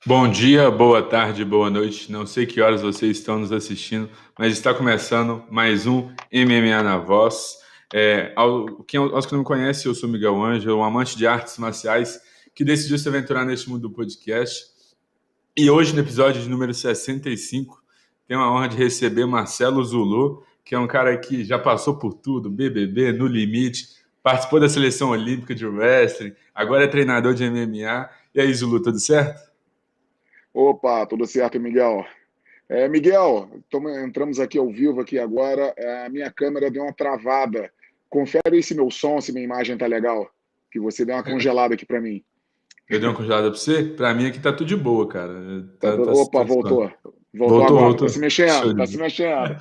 Bom dia, boa tarde, boa noite. Não sei que horas vocês estão nos assistindo, mas está começando mais um MMA na Voz. Aos que não me conhecem, eu sou Miguel Ângelo, um amante de artes marciais que decidiu se aventurar neste mundo do podcast. E hoje, no episódio de número 65, tenho a honra de receber Marcelo Zulu, que é um cara que já passou por tudo, BBB, No Limite, participou da seleção olímpica de wrestling, agora é treinador de MMA. E aí, Zulu, tudo certo? Opa, tudo certo, Miguel? Miguel, entramos aqui ao vivo aqui agora. A minha câmera deu uma travada. Confere se meu som, se minha imagem tá legal. Que você deu uma congelada aqui para mim. Eu dei uma congelada pra você? Pra mim aqui tá tudo de boa, cara. Opa, Tá de boa. voltou. Voltou Voltou, agora. Tá se voltou. mexendo, Show de tá se bola. mexendo.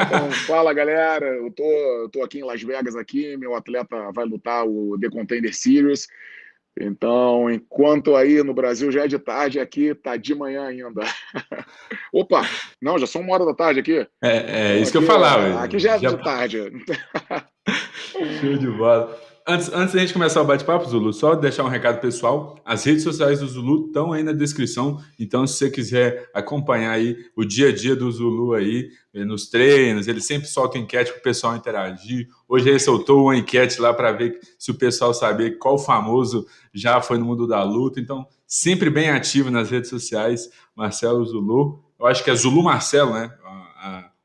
Então, fala, galera. Eu tô aqui em Las Vegas aqui. Meu atleta vai lutar o The Contender Series. Então, enquanto aí no Brasil já é de tarde, aqui tá de manhã ainda. Opa, não, já são 1 hora da tarde aqui. É Então isso que eu falava. aqui já é Já de tarde. Show de bola. Antes da gente começar o bate-papo, Zulu, só deixar um recado pessoal. As redes sociais do Zulu estão aí na descrição. Então, se você quiser acompanhar aí o dia a dia do Zulu aí, nos treinos, ele sempre solta enquete para o pessoal interagir. Hoje ele soltou uma enquete lá para ver se o pessoal sabia qual famoso já foi no mundo da luta. Então, sempre bem ativo nas redes sociais, Marcelo Zulu. Eu acho que é Zulu Marcelo, né?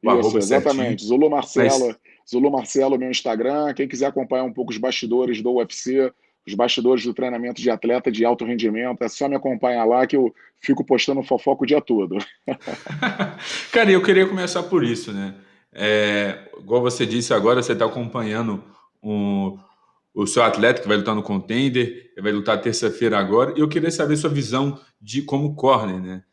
O Isso, arroba certinho. exatamente. Zulu Mas Marcelo, Zulu Marcelo, meu Instagram. Quem quiser acompanhar um pouco os bastidores do UFC, os bastidores do treinamento de atleta de alto rendimento, é só me acompanhar lá que eu fico postando fofoca o dia todo. Cara, eu queria começar por isso, né? Igual você disse agora, você está acompanhando o seu atleta que vai lutar no Contender, ele vai lutar terça-feira agora, e eu queria saber sua visão de como corner, né?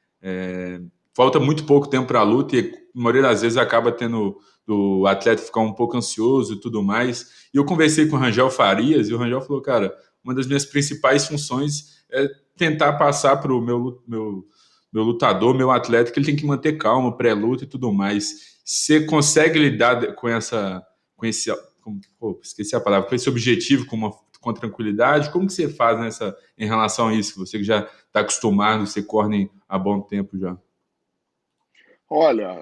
Falta muito pouco tempo para a luta e a maioria das vezes acaba tendo o atleta ficar um pouco ansioso e tudo mais. E eu conversei com o Rangel Farias e o Rangel falou, cara, uma das minhas principais funções é tentar passar para o meu lutador, meu atleta, que ele tem que manter calma, pré-luta e tudo mais. Você consegue lidar com esse, esqueci a palavra, com esse objetivo com tranquilidade? Como que você faz em relação a isso? Você que já está acostumado, você corre há bom tempo já. Olha,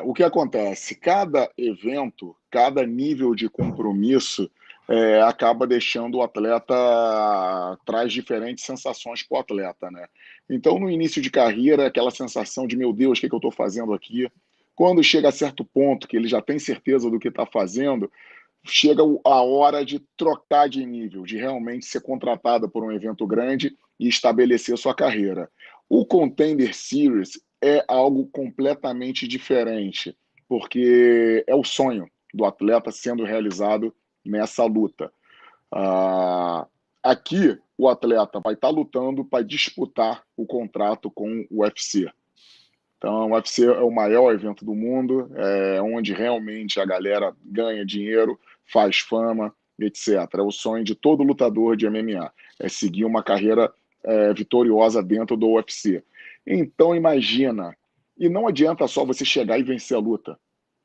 o que acontece? Cada evento, cada nível de compromisso acaba deixando o atleta, traz diferentes sensações para o atleta, né? Então, no início de carreira, aquela sensação de, meu Deus, o que, que eu estou fazendo aqui? Quando chega a certo ponto que ele já tem certeza do que está fazendo, chega a hora de trocar de nível, de realmente ser contratado por um evento grande e estabelecer sua carreira. O Contender Series é algo completamente diferente, porque é o sonho do atleta sendo realizado nessa luta. Ah, aqui, o atleta vai estar lutando para disputar o contrato com o UFC. Então, o UFC é o maior evento do mundo, é onde realmente a galera ganha dinheiro, faz fama, etc. É o sonho de todo lutador de MMA, é seguir uma carreira vitoriosa dentro do UFC. Então, imagina, e não adianta só você chegar e vencer a luta,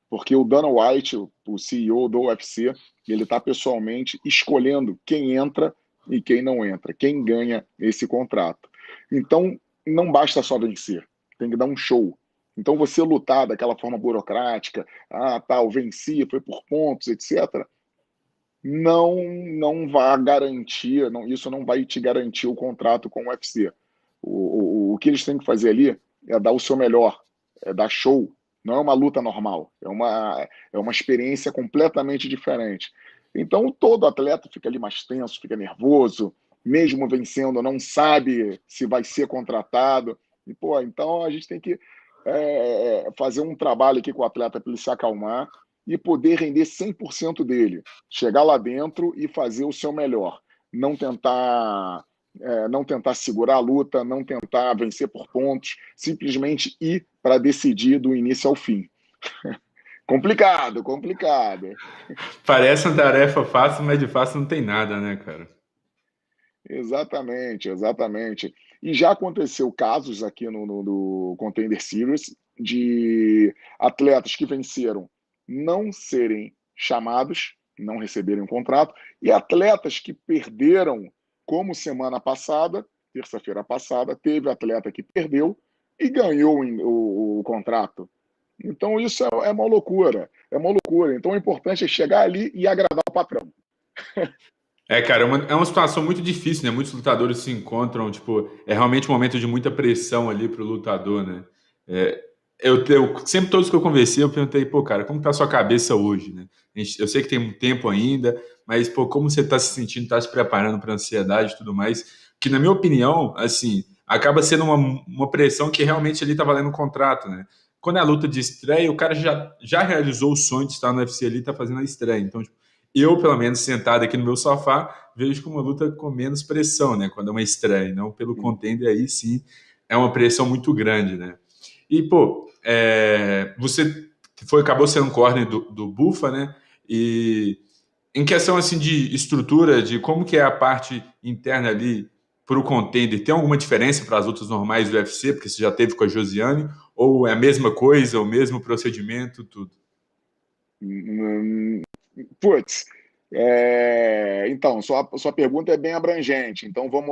porque o Dana White, o CEO do UFC, ele está pessoalmente escolhendo quem entra e quem não entra, quem ganha esse contrato. Então, não basta só vencer, tem que dar um show. Então, você lutar daquela forma burocrática, tal, venci, foi por pontos, etc., não, não vai garantir, não, isso não vai te garantir o contrato com o UFC. O que eles têm que fazer ali é dar o seu melhor, é dar show. Não é uma luta normal, é uma experiência completamente diferente. Então, todo atleta fica ali mais tenso, fica nervoso, mesmo vencendo, não sabe se vai ser contratado. E, pô, então a gente tem que fazer um trabalho aqui com o atleta para ele se acalmar e poder render 100% dele. Chegar lá dentro e fazer o seu melhor. Não tentar não tentar segurar a luta, não tentar vencer por pontos, simplesmente ir para decidir do início ao fim. Complicado, complicado. Parece uma tarefa fácil, mas de fácil não tem nada, né, cara? Exatamente, exatamente. E já aconteceu casos aqui no Contender Series de atletas que venceram não serem chamados, não receberem um contrato, e atletas que perderam, como semana passada, terça-feira passada, teve atleta que perdeu e ganhou o contrato. Então, isso é uma loucura. É uma loucura. Então, o importante é chegar ali e agradar o patrão. Cara, é uma situação muito difícil, né? Muitos lutadores se encontram, tipo, é realmente um momento de muita pressão ali pro lutador, né? É, sempre todos que eu conversei, eu perguntei, pô, cara, como tá a sua cabeça hoje, né? Eu sei que tem um tempo ainda, mas, pô, como você tá se sentindo, tá se preparando pra ansiedade e tudo mais? Que, na minha opinião, assim, acaba sendo uma pressão que realmente ali tá valendo um contrato, né? Quando é a luta de estreia, o cara já realizou o sonho de estar no UFC ali, tá fazendo a estreia. Então, tipo, eu, pelo menos, sentado aqui no meu sofá, vejo como uma luta com menos pressão, né? Quando é uma estreia, não pelo contender, aí sim é uma pressão muito grande, né? E, pô, você acabou sendo corner do Bufa, né? E em questão, assim, de estrutura, de como que é a parte interna ali para o contender, tem alguma diferença para as lutas normais do UFC, porque você já teve com a Josiane, ou é a mesma coisa, o mesmo procedimento, tudo? Putz, então, sua pergunta é bem abrangente, então vamos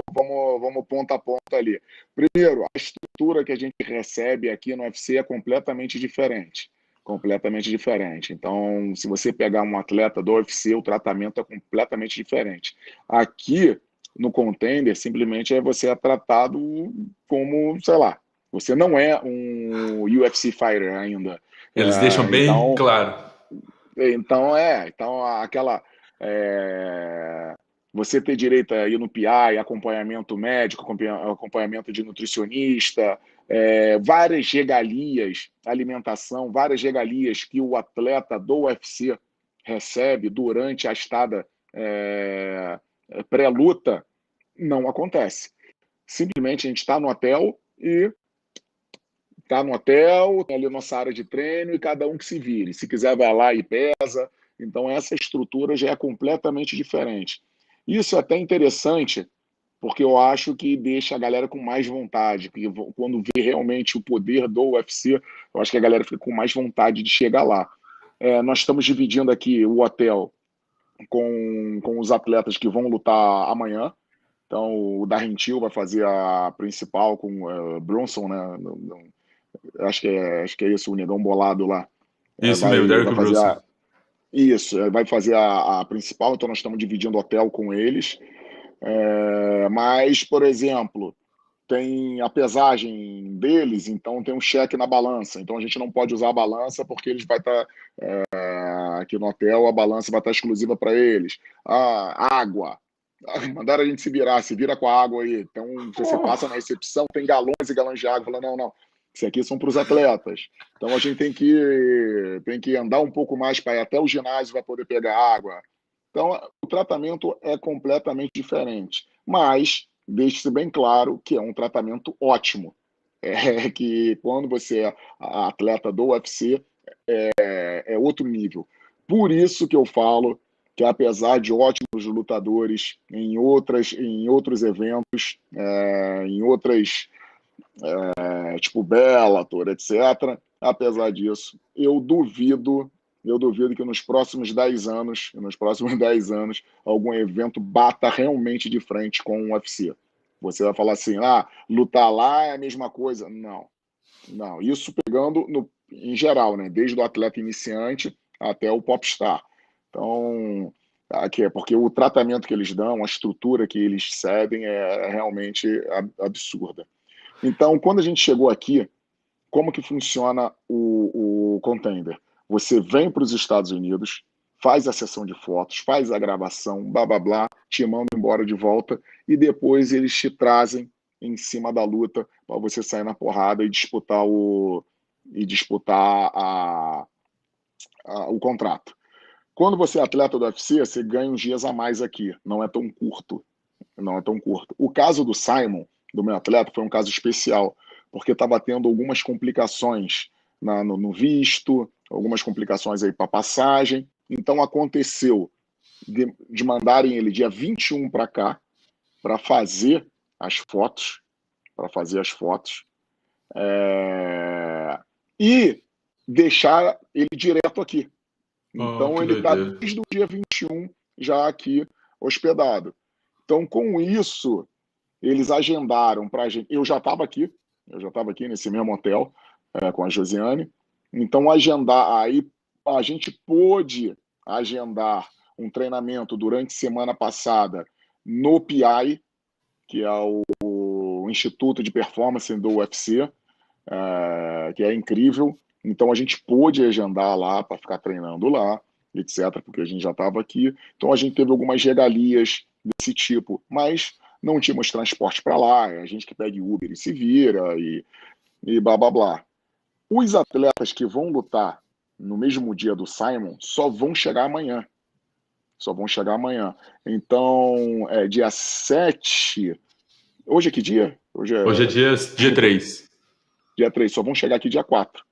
ponto a ponto ali. Primeiro, a estrutura que a gente recebe aqui no UFC é completamente diferente. Completamente diferente. Então, se você pegar um atleta do UFC, o tratamento é completamente diferente. Aqui, no Contender, simplesmente você é tratado como, sei lá, você não é um UFC fighter ainda. Eles deixam bem Então, claro. então aquela é, você ter direito a ir no PI, acompanhamento médico, acompanhamento de nutricionista, várias regalias, alimentação, várias regalias que o atleta do UFC recebe durante a estada pré-luta, não acontece. Simplesmente a gente está no hotel e tá no hotel, tem ali nossa área de treino e cada um que se vire. Se quiser, vai lá e pesa. Então, essa estrutura já é completamente diferente. Isso é até interessante, porque eu acho que deixa a galera com mais vontade. Porque quando vê realmente o poder do UFC, eu acho que a galera fica com mais vontade de chegar lá. Nós estamos dividindo aqui o hotel com os atletas que vão lutar amanhã. Então, o Darren Till vai fazer a principal com o Bronson, né? Acho que é isso, o negão bolado lá. Isso mesmo, Vai Derek fazer Brunson. isso, vai fazer a principal, então nós estamos dividindo hotel com eles. Mas, por exemplo, tem a pesagem deles, então tem um cheque na balança. Então a gente não pode usar a balança porque eles vai estar aqui no hotel, a balança vai estar exclusiva para eles. Água. Mandaram a gente se vira com a água aí. Então você passa na recepção, tem galões e galões de água. Fala, não, não. Isso aqui são para os atletas. Então a gente tem que andar um pouco mais para ir até o ginásio para poder pegar água. Então o tratamento é completamente diferente. Mas deixe-se bem claro que é um tratamento ótimo. Que quando você é atleta do UFC, é outro nível. Por isso que eu falo que, apesar de ótimos lutadores em outros eventos, em outras, tipo Bellator, etc., apesar disso, eu duvido que nos próximos 10 anos, algum evento bata realmente de frente com o UFC. Você vai falar assim, lutar lá é a mesma coisa. Não, não. Isso pegando em geral, né? Desde o atleta iniciante até o popstar. Então, aqui é porque o tratamento que eles dão, a estrutura que eles cedem é realmente absurda. Então, quando a gente chegou aqui, como que funciona o Contender? Você vem para os Estados Unidos, faz a sessão de fotos, faz a gravação, blá blá blá, te mandam embora de volta e depois eles te trazem em cima da luta para você sair na porrada e disputar o contrato. Quando você é atleta do UFC, você ganha uns dias a mais aqui. Não é tão curto. Não é tão curto. O caso do Simon, do meu atleta, foi um caso especial, porque estava tendo algumas complicações no visto, algumas complicações aí para passagem. Então aconteceu de mandarem ele dia 21 para cá para fazer as fotos, para fazer as fotos, e deixar ele direto aqui. Oh, Então que ele está doideira. desde o dia 21 já aqui hospedado. Então, com isso, Eles agendaram para a gente. Eu já estava aqui nesse mesmo hotel com a Josiane. Então, aí a gente pôde agendar um treinamento durante semana passada no PI, que é o Instituto de Performance do UFC, que é incrível. Então a gente pôde agendar lá para ficar treinando lá, etc., porque a gente já estava aqui. Então a gente teve algumas regalias desse tipo, mas não tínhamos transporte para lá, é a gente que pega Uber e se vira e blá blá blá. Os atletas que vão lutar no mesmo dia do Simon só vão chegar amanhã. Só vão chegar amanhã. Então, dia 7. Hoje é que dia? Hoje é dia 3. Dia 3. Só vão chegar aqui dia 4.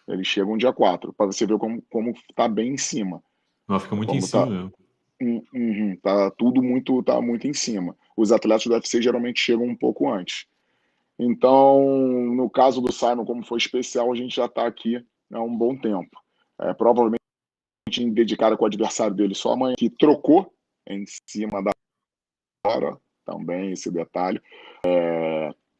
Eles chegam dia 4, para você ver como tá bem em cima. Não, fica muito em Como cima tá, mesmo. tá tudo tá muito em cima. Os atletas do UFC geralmente chegam um pouco antes. Então, no caso do Simon, como foi especial, a gente já está aqui há um bom tempo. Provavelmente dedicado com o adversário dele só amanhã, que trocou em cima da hora, também esse detalhe,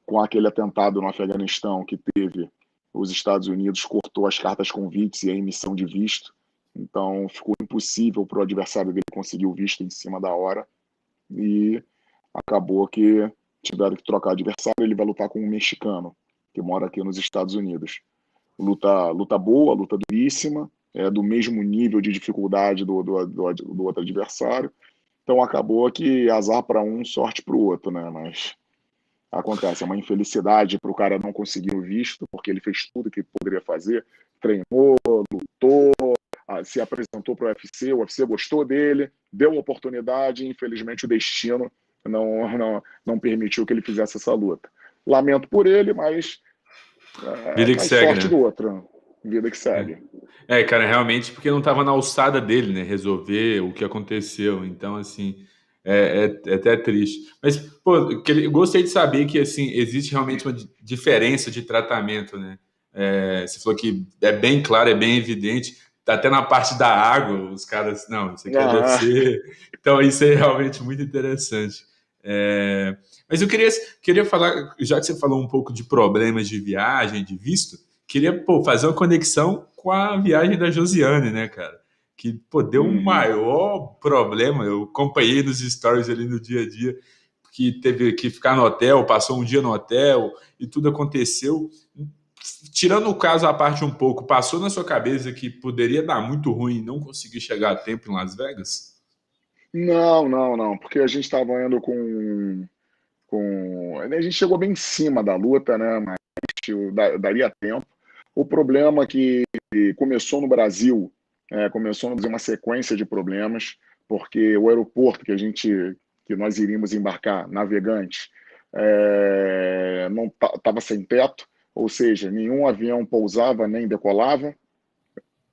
com aquele atentado no Afeganistão que teve, os Estados Unidos cortou as cartas convites e a emissão de visto, então ficou impossível para o adversário dele conseguir o visto em cima da hora e acabou que tiveram que trocar adversário. Ele vai lutar com um mexicano que mora aqui nos Estados Unidos. Luta boa, luta duríssima, do mesmo nível de dificuldade do outro adversário. Então acabou que azar para um, sorte para o outro, né? Mas acontece, é uma infelicidade para o cara não conseguir o visto, porque ele fez tudo que poderia fazer, treinou, lutou, se apresentou para o UFC gostou dele, deu oportunidade, e infelizmente o destino não permitiu que ele fizesse essa luta. Lamento por ele, mas Vida que faz segue, sorte né? do outro, vida que segue. Cara, realmente porque não estava na alçada dele, né? Resolver o que aconteceu. Então, assim, é até triste. Mas, pô, gostei de saber que, assim, existe realmente uma diferença de tratamento, né? Você falou que é bem claro, é bem evidente. Tá até na parte da água, os caras, não, isso aqui é UFC. Então, isso é realmente muito interessante. Mas eu queria falar, já que você falou um pouco de problemas de viagem, de visto, queria, fazer uma conexão com a viagem da Josiane, né, cara? Que, deu um maior problema. Eu acompanhei nos stories ali no dia a dia, que teve que ficar no hotel, passou um dia no hotel e tudo aconteceu. Tirando o caso à parte um pouco, passou na sua cabeça que poderia dar muito ruim e não conseguir chegar a tempo em Las Vegas? Não, porque a gente estava indo a gente chegou bem em cima da luta, né? Mas daria tempo. O problema que começou no Brasil, começou a fazer uma sequência de problemas, porque o aeroporto que nós iríamos embarcar, Navegantes, não estava sem teto, ou seja, nenhum avião pousava nem decolava.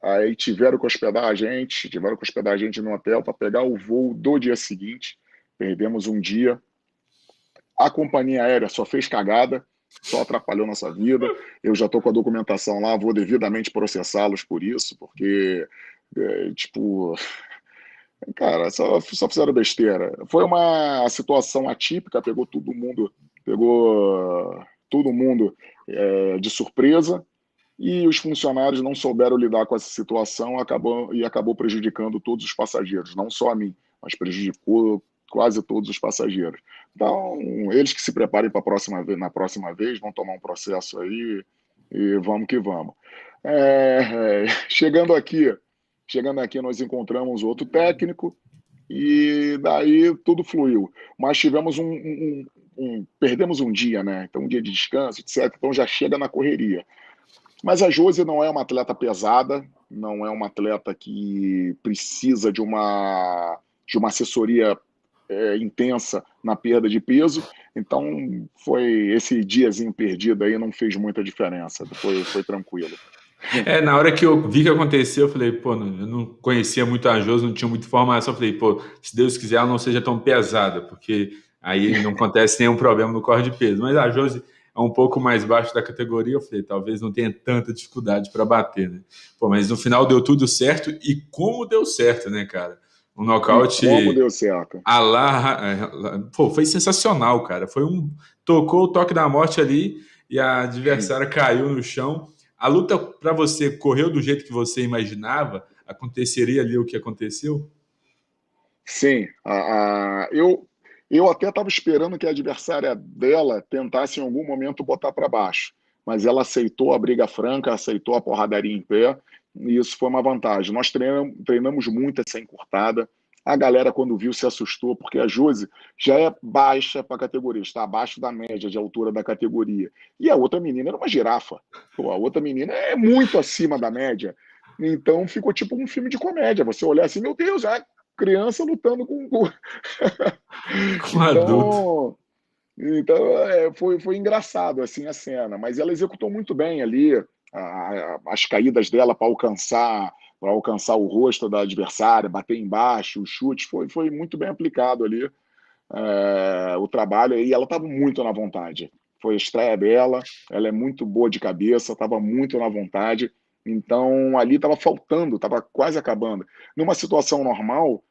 Aí tiveram que hospedar a gente no hotel para pegar o voo do dia seguinte. Perdemos um dia. A companhia aérea só fez cagada, só atrapalhou nossa vida. Eu já estou com a documentação lá, vou devidamente processá-los por isso, porque, tipo, cara, só fizeram besteira. Foi uma situação atípica, pegou todo mundo de surpresa, e os funcionários não souberam lidar com essa situação, acabou prejudicando todos os passageiros, não só a mim, mas prejudicou quase todos os passageiros. Então, eles que se preparem para na próxima vez, vão tomar um processo aí e vamos que vamos. Chegando aqui, nós encontramos outro técnico e daí tudo fluiu. Mas perdemos um dia, né? Então, um dia de descanso, etc. Então já chega na correria. Mas a Josi não é uma atleta pesada, não é uma atleta que precisa de uma assessoria intensa na perda de peso. Então, foi esse diazinho perdido aí, não fez muita diferença. Foi tranquilo. Na hora que eu vi que aconteceu, eu falei, eu não conhecia muito a Josi, não tinha muita informação. Eu falei, se Deus quiser, ela não seja tão pesada, porque aí não acontece nenhum problema no corte de peso. Mas a Josi é um pouco mais baixo da categoria, eu falei, talvez não tenha tanta dificuldade para bater, né? Mas no final deu tudo certo, e como deu certo, né, cara? Um E como nocaute deu certo. a lá, pô, foi sensacional, cara. Tocou o toque da morte ali e a adversária caiu no chão. A luta para você correu do jeito que você imaginava? Aconteceria ali o que aconteceu? Sim, eu até estava esperando que a adversária dela tentasse em algum momento botar para baixo, mas ela aceitou a briga franca, aceitou a porradaria em pé, e isso foi uma vantagem. Nós treinamos muito essa encurtada. A galera, quando viu, se assustou, porque a Josi já é baixa para a categoria, está abaixo da média de altura da categoria. E a outra menina era uma girafa. Pô, a outra menina é muito acima da média. Então ficou tipo um filme de comédia. Você olhar assim, meu Deus, criança lutando com. Com adulto. Então, foi engraçado assim a cena, mas ela executou muito bem ali as caídas dela para alcançar o rosto da adversária, bater embaixo, o chute, foi muito bem aplicado ali o trabalho, e ela estava muito na vontade. Foi a estreia dela, ela é muito boa de cabeça, estava muito na vontade, então ali estava faltando, estava quase acabando. Numa situação normal,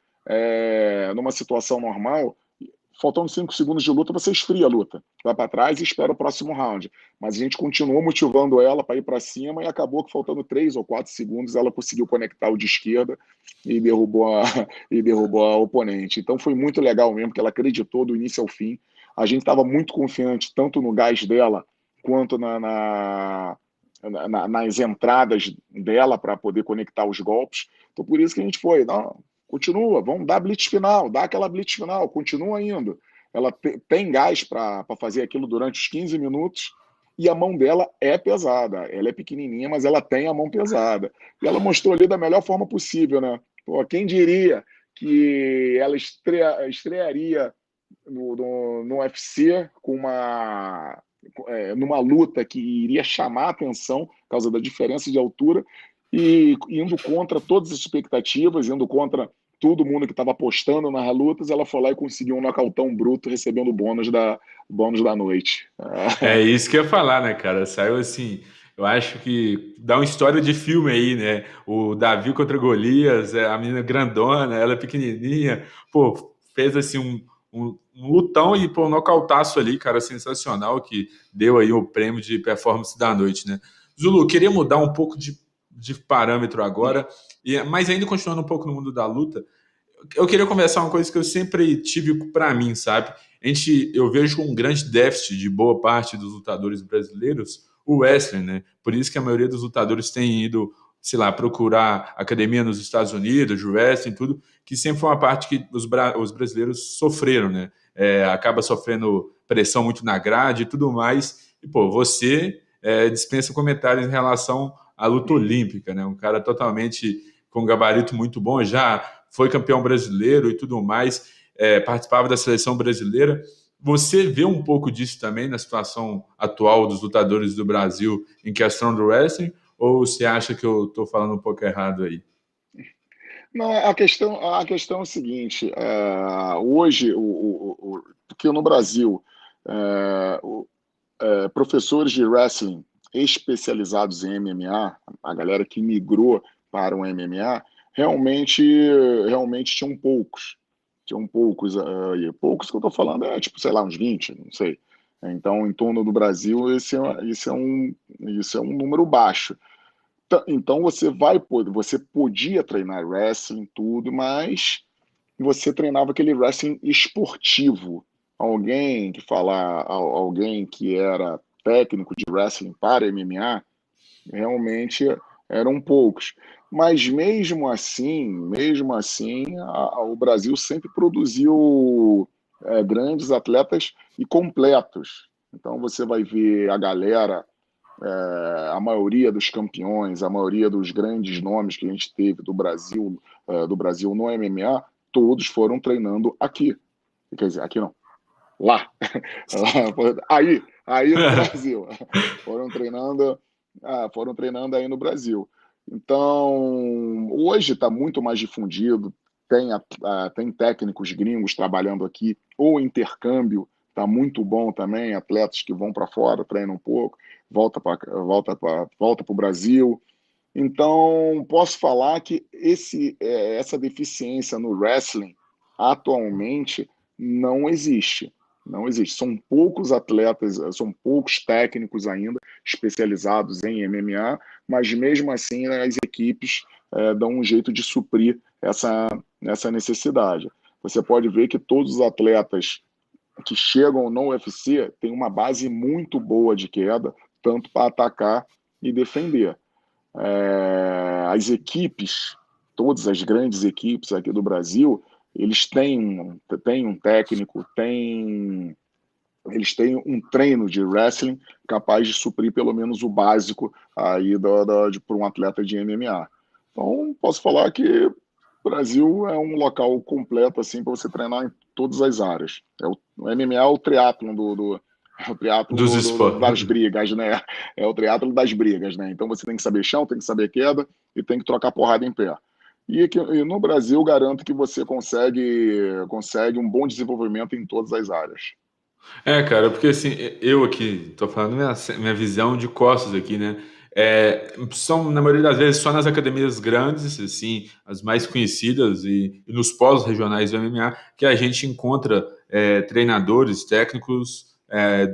faltando 5 segundos de luta, você esfria a luta, vai para trás e espera o próximo round. Mas a gente continuou motivando ela para ir para cima e acabou que faltando 3 ou 4 segundos ela conseguiu conectar o de esquerda e derrubou a, e derrubou a oponente. Então foi muito legal mesmo, que ela acreditou do início ao fim. A gente estava muito confiante tanto no gás dela quanto nas entradas dela para poder conectar os golpes. Então por isso que a gente foi, não, continua, vamos dar blitz final, dá aquela blitz final, continua indo. Ela tem gás para fazer aquilo durante os 15 minutos e a mão dela é pesada. Ela é pequenininha, mas ela tem a mão pesada. E ela mostrou ali da melhor forma possível, né? Pô, quem diria que ela estrearia no UFC numa luta que iria chamar a atenção por causa da diferença de altura e indo contra todas as expectativas, indo contra todo mundo que estava apostando nas lutas, ela foi lá e conseguiu um nocautão bruto, recebendo o bônus da noite. É isso que eu ia falar, né, cara? Saiu assim. Eu acho que dá uma história de filme aí, né? O Davi contra Golias, a menina grandona, ela é pequenininha. Pô, fez assim um lutão e pô, um nocautaço ali, cara, sensacional, que deu aí o prêmio de performance da noite, né? Zulu, queria mudar um pouco de parâmetro agora, mas ainda continuando um pouco no mundo da luta, eu queria conversar uma coisa que eu sempre tive para mim, sabe? Eu vejo um grande déficit de boa parte dos lutadores brasileiros o wrestling, né? Por isso que a maioria dos lutadores tem ido, sei lá, procurar academia nos Estados Unidos, o wrestling, tudo, que sempre foi uma parte que os brasileiros sofreram, né? Acaba sofrendo pressão muito na grade e tudo mais. E, pô, você dispensa comentários em relação à luta olímpica, né? Um cara totalmente com um gabarito muito bom, já foi campeão brasileiro e tudo mais, participava da seleção brasileira. Você vê um pouco disso também na situação atual dos lutadores do Brasil em questão do wrestling? Ou você acha que eu estou falando um pouco errado aí? Não, a questão é o seguinte: hoje, porque no Brasil, professores de wrestling especializados em MMA, a galera que migrou para o MMA, realmente, realmente tinham poucos. Tinham poucos, e poucos que eu estou falando tipo, sei lá, uns 20, não sei. Então, em torno do Brasil, isso é um número baixo. Então, você podia treinar wrestling, tudo, mas você treinava aquele wrestling esportivo. Alguém que era técnico de wrestling para MMA, realmente eram poucos. Mas mesmo assim, o Brasil sempre produziu grandes atletas e completos. Então você vai ver a galera, a maioria dos campeões, a maioria dos grandes nomes que a gente teve do Brasil no MMA, todos foram treinando aqui. Quer dizer, aqui não, lá. Aí no Brasil. Foram treinando, foram treinando aí no Brasil. Então, hoje está muito mais difundido, tem técnicos gringos trabalhando aqui, o intercâmbio está muito bom também, atletas que vão para fora, treinam um pouco, volta para o Brasil. Então, posso falar que essa deficiência no wrestling atualmente não existe. Não existe. São poucos atletas, são poucos técnicos ainda especializados em MMA, mas mesmo assim as equipes dão um jeito de suprir essa necessidade. Você pode ver que todos os atletas que chegam no UFC têm uma base muito boa de queda, tanto para atacar e defender. As equipes, todas as grandes equipes aqui do Brasil, eles têm um técnico, eles têm um treino de wrestling capaz de suprir pelo menos o básico aí para um atleta de MMA. Então, posso falar que o Brasil é um local completo assim para você treinar em todas as áreas. O MMA é o triatlon é o triatlo Dos das esportes. brigas, né? É o triatlo das brigas, né? Então você tem que saber chão, tem que saber queda e tem que trocar porrada em pé. E no Brasil, garanto que você consegue um bom desenvolvimento em todas as áreas. Cara, porque assim, eu aqui tô falando minha visão de costas aqui, né? São, na maioria das vezes, só nas academias grandes, assim, as mais conhecidas e nos polos regionais do MMA, que a gente encontra treinadores, técnicos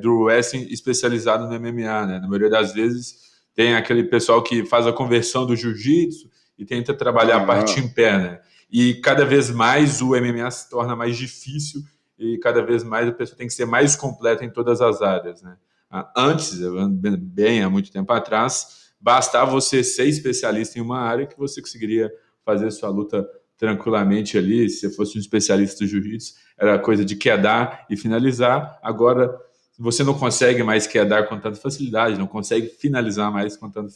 do wrestling especializado no MMA, né? Na maioria das vezes, tem aquele pessoal que faz a conversão do jiu-jitsu e tenta trabalhar a parte Ah, em pé, né? E cada vez mais o MMA se torna mais difícil e cada vez mais a pessoa tem que ser mais completa em todas as áreas, né? Antes, bem há muito tempo atrás, bastava você ser especialista em uma área que você conseguiria fazer sua luta tranquilamente ali. Se você fosse um especialista do jiu-jitsu, era coisa de quedar e finalizar. Agora, você não consegue mais quedar com tanta facilidade, não consegue finalizar mais com tanta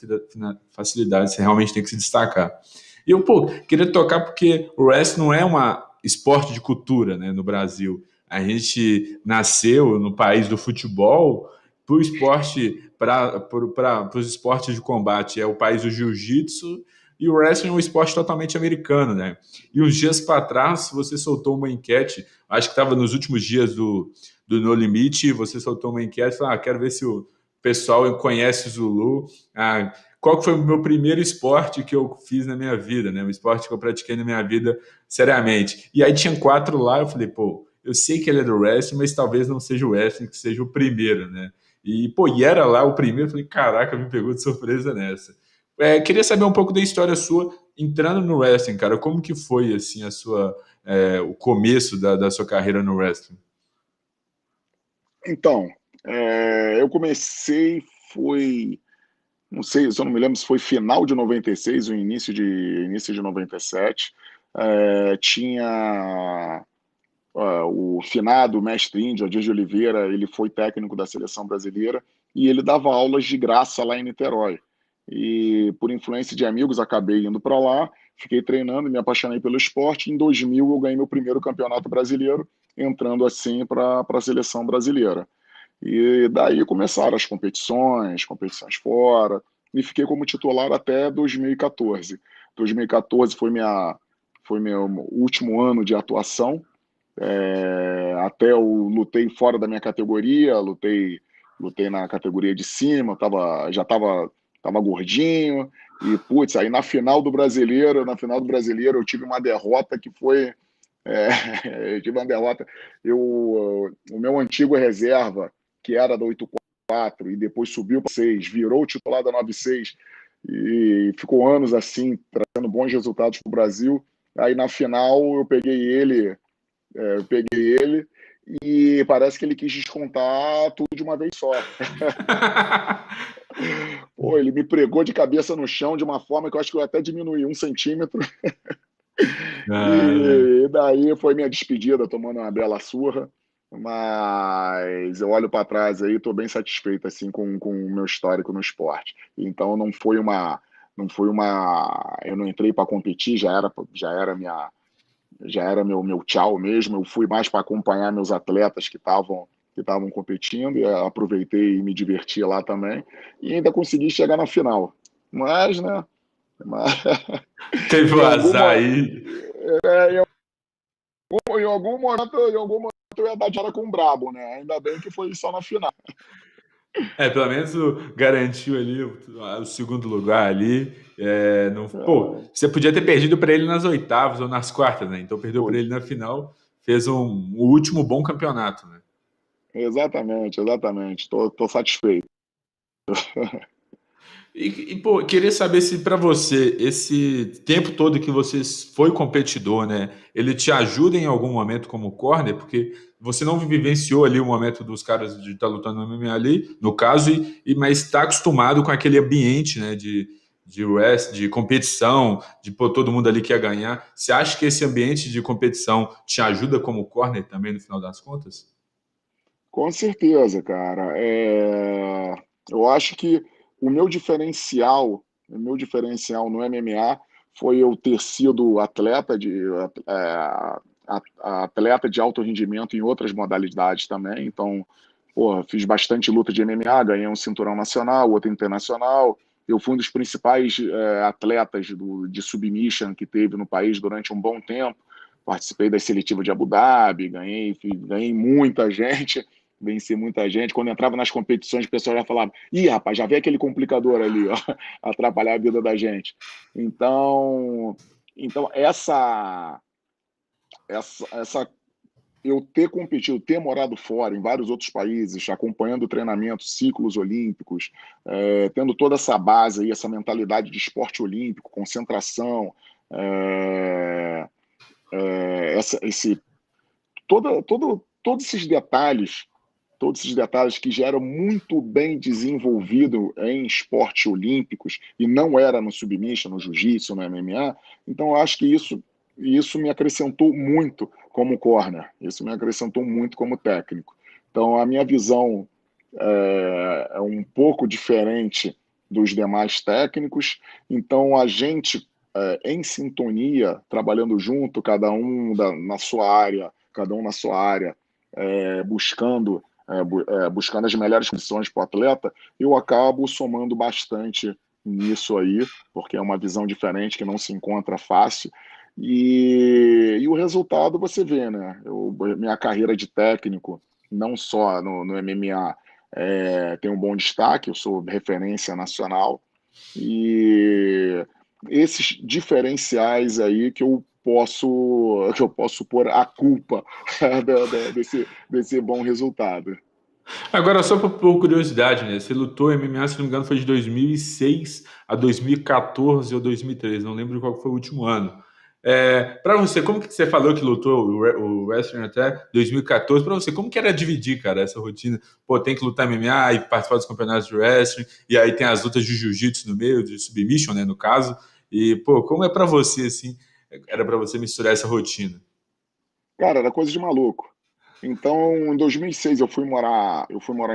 facilidade. Você realmente tem que se destacar. E eu, queria tocar porque o wrestling não é uma esporte de cultura, né, no Brasil. A gente nasceu no país do futebol para o esporte, para os esportes de combate. É o país do jiu-jitsu e o wrestling é um esporte totalmente americano, né? E uns dias para trás você soltou uma enquete, acho que estava nos últimos dias do No Limite, você soltou uma enquete e falou: quero ver se o pessoal conhece o Zulu. Qual foi o meu primeiro esporte que eu fiz na minha vida, né? O esporte que eu pratiquei na minha vida seriamente. E aí tinha 4 lá, eu falei, eu sei que ele é do wrestling, mas talvez não seja o wrestling que seja o primeiro, né? E era lá o primeiro, eu falei, caraca, me pegou de surpresa nessa. Queria saber um pouco da história sua entrando no wrestling, cara. Como que foi, assim, o começo da sua carreira no wrestling? então, eu comecei, foi, não sei, se eu não me lembro se foi final de 96 ou início de 97. Tinha o finado mestre índio, Adir de Oliveira, ele foi técnico da seleção brasileira e ele dava aulas de graça lá em Niterói. E por influência de amigos, acabei indo para lá, fiquei treinando, me apaixonei pelo esporte. Em 2000, eu ganhei meu primeiro campeonato brasileiro, entrando assim para a seleção brasileira. E daí começaram as competições fora, e fiquei como titular até 2014. 2014 foi meu último ano de atuação. Até eu lutei fora da minha categoria, lutei na categoria de cima, tava gordinho, e putz, aí na final do brasileiro eu tive uma derrota que foi. É, eu tive uma derrota. O meu antigo reserva, que era da 84 e depois subiu para 6, virou o titular da 96 e ficou anos assim, trazendo bons resultados para o Brasil. Aí na final eu peguei ele e parece que ele quis descontar tudo de uma vez só. Pô, ele me pregou de cabeça no chão de uma forma que eu acho que eu até diminuí 1 centímetro. Ah, E daí foi minha despedida, tomando uma bela surra. Mas eu olho para trás aí, estou bem satisfeito assim com o meu histórico no esporte. Então eu não entrei para competir, já era meu tchau mesmo. Eu fui mais para acompanhar meus atletas que estavam competindo, e aproveitei e me diverti lá também. E ainda consegui chegar na final. Mas, né? Mas, teve em o azar alguma, aí. em algum momento eu ia dar de cara com o Brabo, né? Ainda bem que foi só na final. Pelo menos garantiu ali o segundo lugar ali. Pô, você podia ter perdido para ele nas oitavas ou nas quartas, né? Então perdeu para Pô, ele na final, fez um último bom campeonato, né? exatamente, exatamente. Tô satisfeito. Pô, queria saber se para você, esse tempo todo que você foi competidor, né, ele te ajuda em algum momento como corner, porque você não vivenciou ali o momento dos caras de estar lutando no MMA ali, no caso, mas está acostumado com aquele ambiente, né, de competição, de pô, todo mundo ali quer ganhar. Você acha que esse ambiente de competição te ajuda como corner também no final das contas? Com certeza, cara. Eu acho que o meu diferencial, o meu diferencial no MMA foi eu ter sido atleta de alto rendimento em outras modalidades também. Então, pô, fiz bastante luta de MMA, ganhei um cinturão nacional, outro internacional. Eu fui um dos principais atletas de submission que teve no país durante um bom tempo. Participei das seletivas de Abu Dhabi, ganhei muita gente, venci muita gente. Quando entrava nas competições, o pessoal já falava: ih, rapaz, já vê aquele complicador ali, ó, atrapalhar a vida da gente. Então, então essa eu ter competido, ter morado fora, em vários outros países, acompanhando treinamentos, ciclos olímpicos, tendo toda essa base aí, essa mentalidade de esporte olímpico, concentração, é, esse, todos esses detalhes, que já eram muito bem desenvolvido em esportes olímpicos e não era no submission, no jiu-jitsu, no MMA. Então, eu acho que isso me acrescentou muito como corner, isso me acrescentou muito como técnico. Então, a minha visão é um pouco diferente dos demais técnicos. Então, a gente, em sintonia, trabalhando junto, na sua área, cada um na sua área, buscando as melhores condições para o atleta, eu acabo somando bastante nisso aí, porque é uma visão diferente que não se encontra fácil. E o resultado você vê, né? Minha carreira de técnico, não só no MMA, tem um bom destaque, eu sou referência nacional, e esses diferenciais aí que eu posso pôr a culpa desse bom resultado. Agora, só por curiosidade, né? Você lutou MMA, se não me engano, foi de 2006 a 2014 ou 2013, não lembro qual foi o último ano. Para você, como que você falou que lutou o wrestling até 2014? Para você, como que era dividir, cara, essa rotina? Pô, tem que lutar MMA e participar dos campeonatos de wrestling, e aí tem as lutas de jiu-jitsu no meio, de submission, né, no caso. E, pô, como é para você, assim, era para você misturar essa rotina? Cara, era coisa de maluco. Então, em 2006 eu fui morar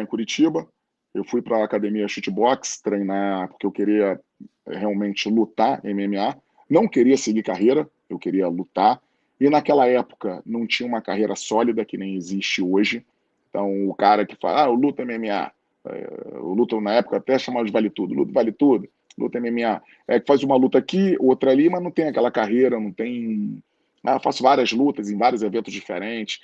em Curitiba. Eu fui para a academia Shootbox treinar porque eu queria realmente lutar MMA. Não queria seguir carreira, eu queria lutar. E naquela época não tinha uma carreira sólida que nem existe hoje. Então, o cara que fala, eu luto MMA, eu luto na época até chamava de vale tudo, luta vale tudo, luta MMA. Que faz uma luta aqui, outra ali, mas não tem aquela carreira, não tem. Eu faço várias lutas em vários eventos diferentes.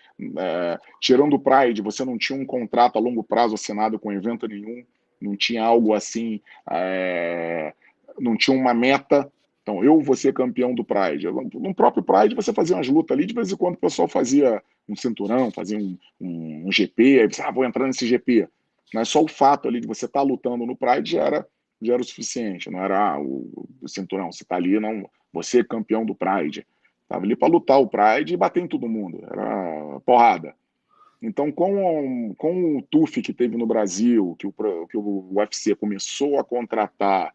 Tirando o Pride, você não tinha um contrato a longo prazo assinado com evento nenhum, não tinha algo assim, não tinha uma meta. Então, eu vou ser campeão do Pride. No próprio Pride, você fazia umas lutas ali, de vez em quando o pessoal fazia um cinturão, fazia um GP, aí você, vou entrar nesse GP. Mas só o fato ali de você estar lutando no Pride já era o suficiente, não era o cinturão. Você está ali, não, você é campeão do Pride. Estava ali para lutar o Pride e bater em todo mundo. Era porrada. Então, com o TUF que teve no Brasil, que o UFC começou a contratar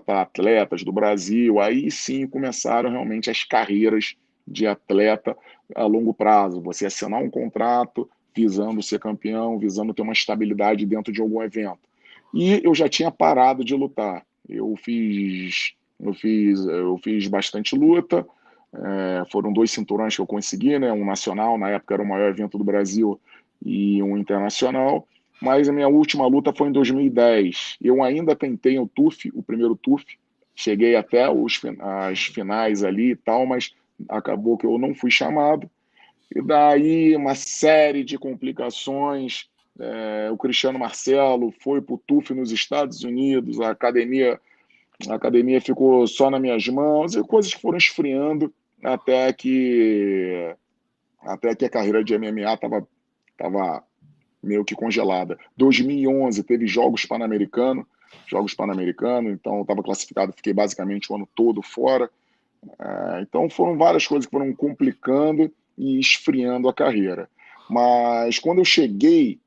atletas do Brasil, aí sim começaram realmente as carreiras de atleta a longo prazo. Você assinar um contrato visando ser campeão, visando ter uma estabilidade dentro de algum evento. E eu já tinha parado de lutar. Eu fiz bastante luta, foram 2 cinturões que eu consegui, né? Um nacional, na época era o maior evento do Brasil, e um internacional. Mas a minha última luta foi em 2010. Eu ainda tentei o TUF, o primeiro TUF, cheguei até as finais ali e tal, mas acabou que eu não fui chamado. E daí uma série de complicações. O Cristiano Marcelo foi para o TUF nos Estados Unidos, a academia A academia ficou só nas minhas mãos e coisas que foram esfriando até que, até que a carreira de MMA tava meio que congelada. 2011 teve Jogos Pan-Americanos, então eu estava classificado, fiquei basicamente o ano todo fora. Então foram várias coisas que foram complicando e esfriando a carreira. Mas quando eu cheguei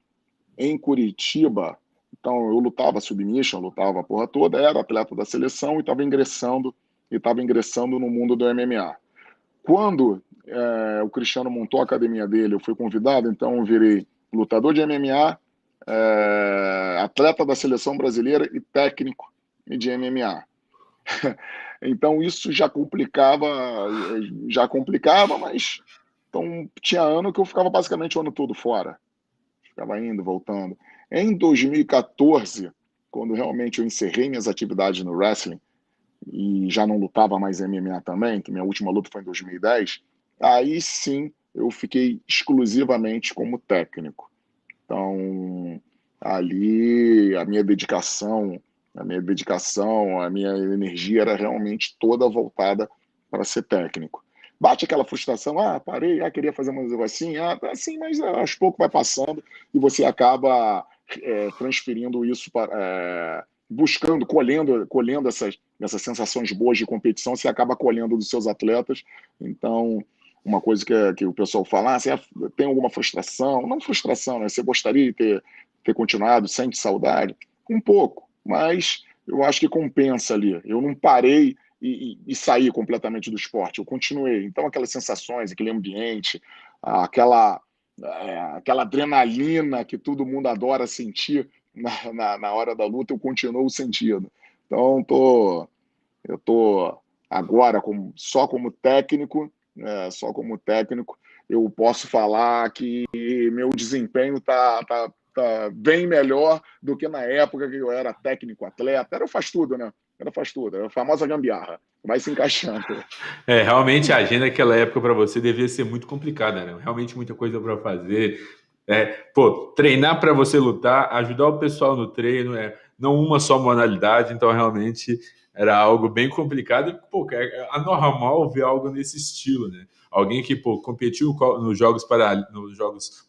em Curitiba, então eu lutava submission, lutava a porra toda, era atleta da seleção e estava ingressando no mundo do MMA. Quando o Cristiano montou a academia dele, eu fui convidado, então eu virei lutador de MMA, atleta da seleção brasileira e técnico de MMA. Então isso já complicava, mas então tinha ano que eu ficava basicamente o ano todo fora, ficava indo, voltando. Em 2014, quando realmente eu encerrei minhas atividades no wrestling e já não lutava mais MMA também, que minha última luta foi em 2010, aí sim eu fiquei exclusivamente como técnico. Então, ali a minha energia era realmente toda voltada para ser técnico. Bate aquela frustração, parei, queria fazer uma coisa assim, tá assim, mas aos poucos vai passando e você acaba transferindo isso para, buscando, colhendo essas sensações boas de competição, você acaba colhendo dos seus atletas. Então, uma coisa que o pessoal fala, você tem alguma frustração? Não frustração, né? Você gostaria de ter continuado, sente saudade? Um pouco, mas eu acho que compensa ali. Eu não parei e saí completamente do esporte, eu continuei. Então, aquelas sensações, aquele ambiente, aquela, aquela adrenalina que todo mundo adora sentir na hora da luta, eu continuo sentindo. Então, eu tô agora só como técnico, só como técnico, eu posso falar que meu desempenho tá bem melhor do que na época que eu era técnico atleta. Era faz tudo, né? Era faz tudo, era a famosa gambiarra. Vai se encaixando. Realmente a agenda naquela época para você devia ser muito complicada, né? Realmente muita coisa para fazer. Treinar para você lutar, ajudar o pessoal no treino, não uma só modalidade, então realmente era algo bem complicado e, é anormal ver algo nesse estilo, né? Alguém que, competiu nos Jogos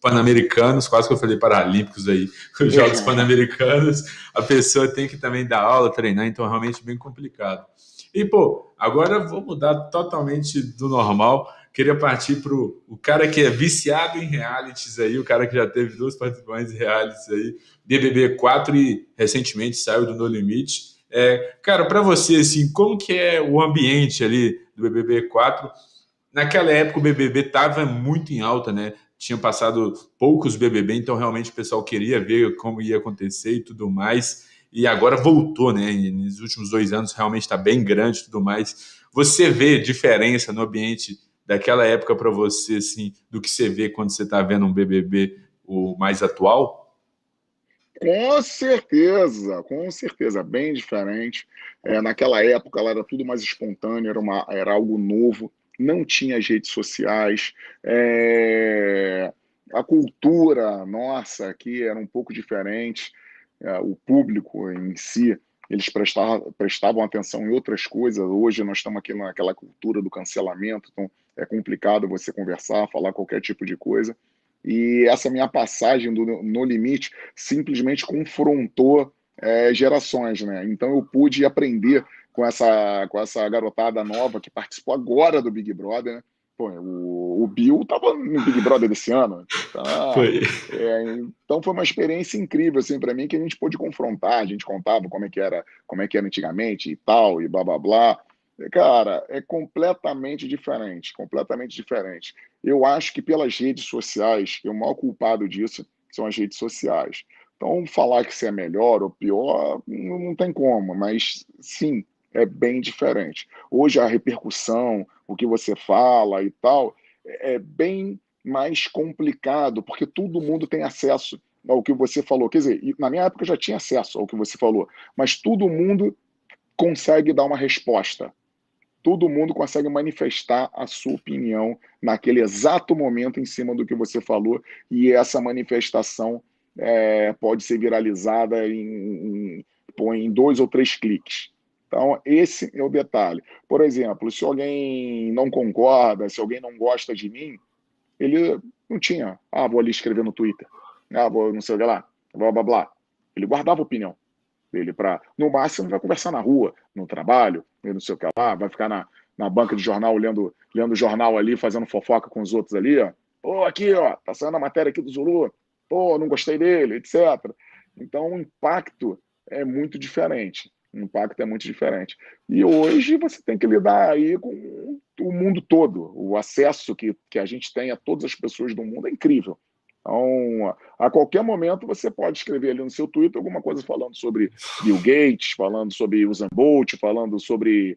Pan-Americanos, quase que eu falei Paralímpicos aí, os Jogos Pan-Americanos, a pessoa tem que também dar aula, treinar, então é realmente bem complicado. E, agora eu vou mudar totalmente do normal. Queria partir para o cara que é viciado em realities aí, o cara que já teve 2 participações em realities aí, BBB 4 e recentemente saiu do No Limite. Cara, para você, assim, como que é o ambiente ali do BBB 4? Naquela época o BBB estava muito em alta, né? Tinham passado poucos BBB, então realmente o pessoal queria ver como ia acontecer e tudo mais. E agora voltou, né? E nos últimos 2 anos realmente está bem grande e tudo mais. Você vê diferença no ambiente daquela época para você, assim, do que você vê quando você está vendo um BBB o mais atual? Com certeza, bem diferente. Naquela época ela era tudo mais espontâneo, era algo novo, não tinha as redes sociais, a cultura nossa aqui era um pouco diferente, o público em si, eles prestavam atenção em outras coisas. Hoje nós estamos aqui naquela cultura do cancelamento, então é complicado você conversar, falar qualquer tipo de coisa. E essa minha passagem No Limite simplesmente confrontou gerações, né? Então eu pude aprender com essa garotada nova que participou agora do Big Brother, né? Pô, o Bill estava no Big Brother desse ano, tá? Foi. Então foi uma experiência incrível assim para mim, que a gente pôde confrontar, a gente contava como é que era antigamente e tal, e blá blá blá. Cara, é completamente diferente, completamente diferente. Eu acho que pelas redes sociais, o maior culpado disso são as redes sociais. Então, falar que se é melhor ou pior, não tem como, mas sim, é bem diferente. Hoje a repercussão, o que você fala e tal, é bem mais complicado, porque todo mundo tem acesso ao que você falou. Quer dizer, na minha época eu já tinha acesso ao que você falou, mas todo mundo consegue dar uma resposta. Todo mundo consegue manifestar a sua opinião naquele exato momento em cima do que você falou, e essa manifestação pode ser viralizada em 2 ou 3 cliques. Então, esse é o detalhe. Por exemplo, se alguém não concorda, se alguém não gosta de mim, ele não tinha, vou ali escrever no Twitter, vou não sei o que lá, blá, blá, blá. Ele guardava a opinião dele para, no máximo, vai conversar na rua, no trabalho, não sei o que lá, vai ficar na banca de jornal lendo jornal ali, fazendo fofoca com os outros ali, ó. Pô, aqui, ó, tá saindo a matéria aqui do Zulu, pô, não gostei dele, etc. Então, o impacto é muito diferente. O impacto é muito diferente. E hoje você tem que lidar aí com o mundo todo. O acesso que a gente tem a todas as pessoas do mundo é incrível. Então, a qualquer momento você pode escrever ali no seu Twitter alguma coisa falando sobre Bill Gates, falando sobre Usain Bolt, falando sobre,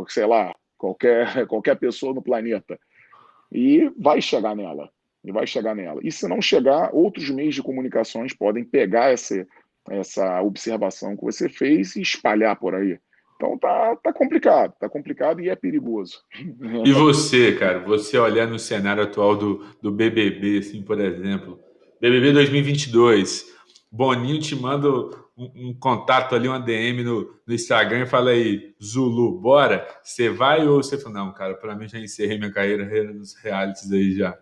sei lá, qualquer pessoa no planeta. E vai chegar nela. E vai chegar nela. E se não chegar, outros meios de comunicações podem pegar essa observação que você fez e espalhar por aí. Então tá complicado e é perigoso. E você, cara, você olhar no cenário atual do BBB, assim, por exemplo, BBB 2022, Boninho te manda um contato ali, uma DM no Instagram e fala aí, Zulu, bora? Você vai ou você fala, não, cara, pra mim já encerrei minha carreira nos realities aí já.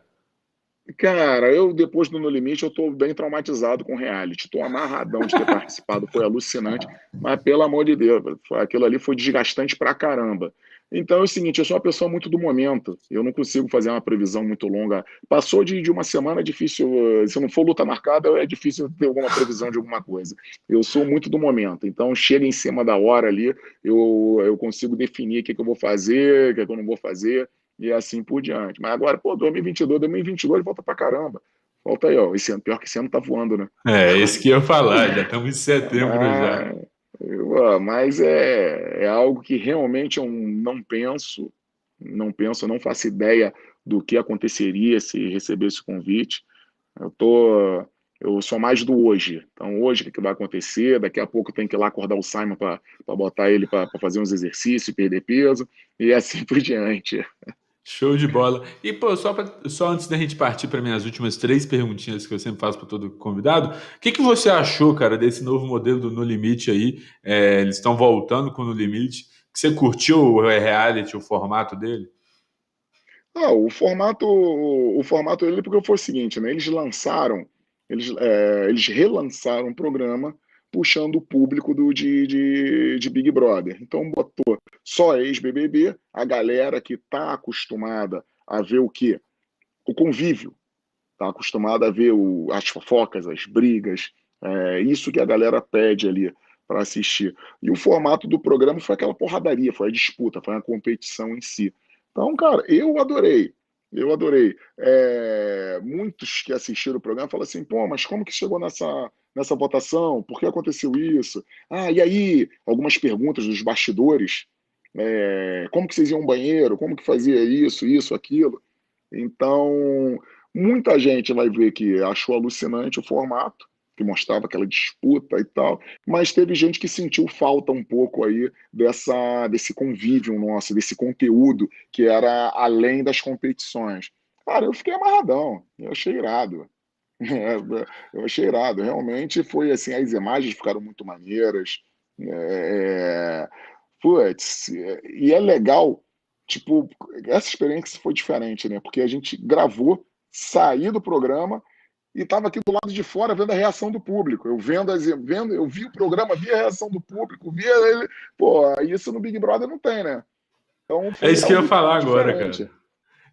Cara, eu depois do No Limite eu tô bem traumatizado com reality. Tô amarradão de ter participado, foi alucinante, mas pelo amor de Deus, aquilo ali foi desgastante pra caramba. Então é o seguinte, eu sou uma pessoa muito do momento. Eu não consigo fazer uma previsão muito longa. Passou de uma semana é difícil, se não for luta marcada, é difícil ter alguma previsão de alguma coisa. Eu sou muito do momento. Então chega em cima da hora ali, eu consigo definir o que eu vou fazer, o que eu não vou fazer e assim por diante. Mas agora, pô, 2022 volta pra caramba. Volta aí, ó. Esse ano, pior que esse ano tá voando, né? É, esse que eu ia falar, já estamos em setembro já. Mas é algo que realmente eu não faço ideia do que aconteceria se recebesse o convite. Eu tô, eu sou mais do hoje. Então, hoje, o que vai acontecer? Daqui a pouco tem que ir lá acordar o Simon para botar ele para fazer uns exercícios, perder peso, e assim por diante. Show de bola. E, pô, só antes da gente partir para minhas últimas três perguntinhas que eu sempre faço para todo convidado, o que que você achou, cara, desse novo modelo do No Limite aí? É, eles estão voltando com o No Limite. Que você curtiu o reality, o formato dele? O formato dele porque foi o seguinte, né? Eles relançaram o programa puxando o público de Big Brother. Então botou só ex-BBB, a galera que está acostumada a ver o quê? O convívio, está acostumada a ver as fofocas, as brigas, isso que a galera pede ali para assistir. E o formato do programa foi aquela porradaria, foi a disputa, foi a competição em si. Então, cara, eu adorei. Eu adorei. Muitos que assistiram o programa falam assim, pô, mas como que chegou nessa votação? Por que aconteceu isso? E aí? Algumas perguntas dos bastidores. Como que vocês iam ao banheiro? Como que fazia isso, aquilo? Então, muita gente vai ver que achou alucinante o formato, que mostrava aquela disputa e tal, mas teve gente que sentiu falta um pouco aí desse convívio nosso, desse conteúdo que era além das competições. Cara, eu fiquei amarradão, eu achei irado. Eu achei irado, realmente foi assim, as imagens ficaram muito maneiras, é, putz, e é legal, tipo, essa experiência foi diferente, né? Porque a gente gravou, saí do programa e estava aqui do lado de fora vendo a reação do público. Eu vi o programa, vi a reação do público, via ele. Pô, isso no Big Brother não tem, né? Então É foi isso que eu ia algo falar agora, diferente. cara.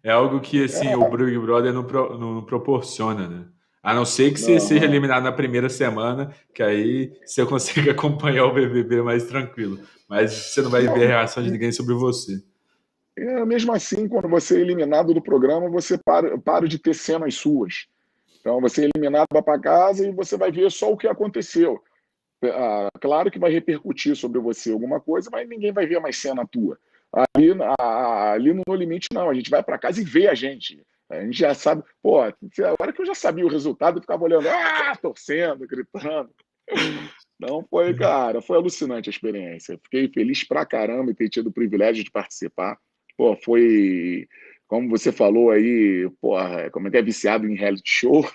É algo que, assim, o Big Brother não proporciona, né? A não ser que você seja Aham. eliminado na primeira semana, que aí você consegue acompanhar o BBB mais tranquilo. Mas você não vai ver a Não, reação de ninguém sobre você. mesmo assim, quando você é eliminado do programa, você para de ter cenas suas. Então, você é eliminado, vai para casa e você vai ver só o que aconteceu. Claro que vai repercutir sobre você alguma coisa, mas ninguém vai ver mais cena tua. Ali no No Limite, não. A gente vai para casa e vê a gente. A gente já sabe. Pô, a hora que eu já sabia o resultado, eu ficava olhando, torcendo, gritando. Não, foi alucinante a experiência. Fiquei feliz pra caramba em ter tido o privilégio de participar. Pô, foi, como você falou aí, porra, como é que é viciado em reality show?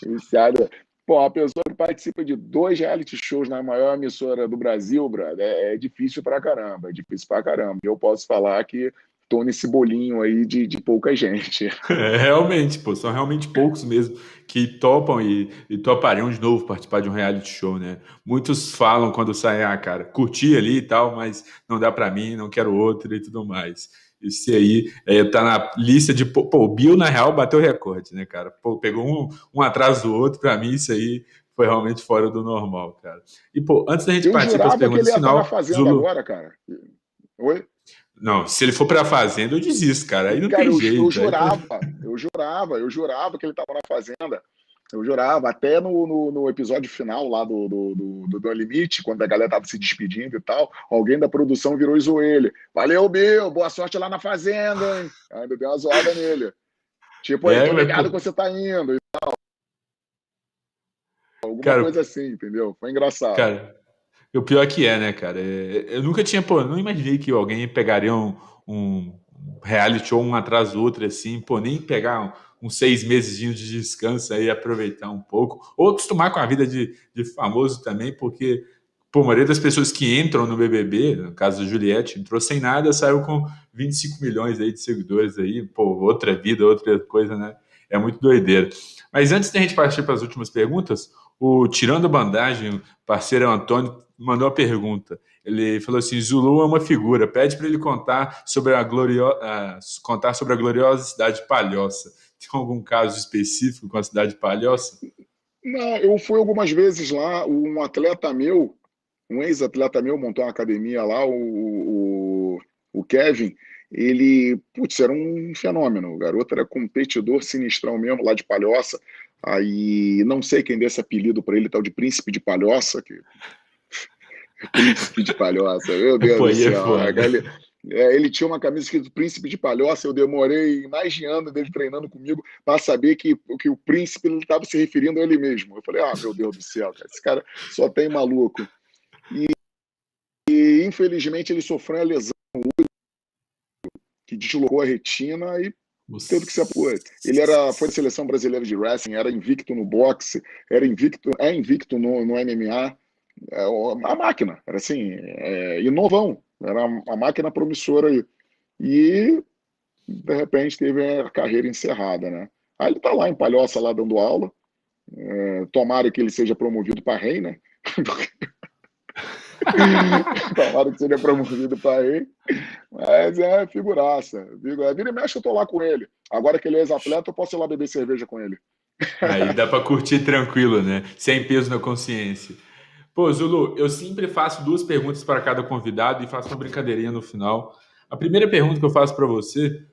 Viciado. Pô, a pessoa que participa de 2 reality shows na maior emissora do Brasil, brother, é difícil pra caramba, é difícil pra caramba. Eu posso falar que tô nesse bolinho aí de pouca gente. Realmente, pô, são realmente poucos mesmo que topam e topariam de novo participar de um reality show, né? Muitos falam quando saem, cara, curti ali e tal, mas não dá pra mim, não quero outro e tudo mais. Esse aí tá na lista de. Pô, o Bill, na real, bateu recorde, né, cara? Pô, pegou um atrás do outro, pra mim, isso aí foi realmente fora do normal, cara. E, pô, antes da gente Eu partir para as jurava que ele perguntas ia estar na final, Fazenda Zulu. agora, cara. Oi? Não, se ele for pra fazenda, eu desisto, cara. Aí não Cara, tem eu jeito. Aí jurava que ele estava na Fazenda. Eu jurava, até no episódio final lá do Limite, quando a galera tava se despedindo e tal, alguém da produção virou e zoou ele. Valeu, Bill, boa sorte lá na Fazenda, hein? Ainda deu uma zoada nele. Tipo, aí, tô Mas, ligado que pô, você tá indo. Alguma cara, coisa assim, entendeu? Foi engraçado. cara, o pior que é, né, cara? Eu nunca tinha, pô, não imaginei que alguém pegaria um reality show um atrás do outro, assim, pô, nem pegar uns 6 meses de descanso aí, aproveitar um pouco, ou acostumar com a vida de famoso também, porque, pô, a maioria das pessoas que entram no BBB, no caso da Juliette, entrou sem nada, saiu com 25 milhões aí de seguidores aí, pô, outra vida, outra coisa, né? É muito doideira. Mas antes da gente partir para as últimas perguntas, o Tirando a Bandagem, o parceiro Antônio, mandou uma pergunta. Ele falou assim: Zulu é uma figura, pede para ele contar sobre a gloriosa cidade de Palhoça. Tem algum caso específico com a cidade de Palhoça? Não, eu fui algumas vezes lá, um atleta meu, um ex-atleta meu montou uma academia lá, o Kevin, ele, putz, era um fenômeno, o garoto era competidor sinistrão mesmo, lá de Palhoça, aí não sei quem deu esse apelido para ele, tal de Príncipe de Palhoça, que Príncipe de Palhoça, meu Deus Pô, do aí é céu, foda. ele tinha uma camisa escrito Príncipe de Palhoça, eu demorei mais de ano dele treinando comigo para saber que o príncipe estava se referindo a ele mesmo, eu falei, meu Deus do céu, cara, esse cara só tem maluco, e infelizmente ele sofreu uma lesão que deslocou a retina e teve que se apoiar. Ele foi da seleção brasileira de wrestling, era invicto no boxe, é invicto no MMA, a máquina, era assim, e novão, era uma máquina promissora aí. E, de repente, teve a carreira encerrada, né? Aí ele tá lá em Palhoça, lá dando aula, tomara que ele seja promovido para rei, né? Tomara que seja promovido para rei. Mas é figuraça. Vira e mexe, eu tô lá com ele. Agora que ele é ex-atleta, eu posso ir lá beber cerveja com ele. Aí dá para curtir tranquilo, né? Sem peso na consciência. Pô, Zulu, eu sempre faço duas perguntas para cada convidado e faço uma brincadeirinha no final. A primeira pergunta que eu faço para você,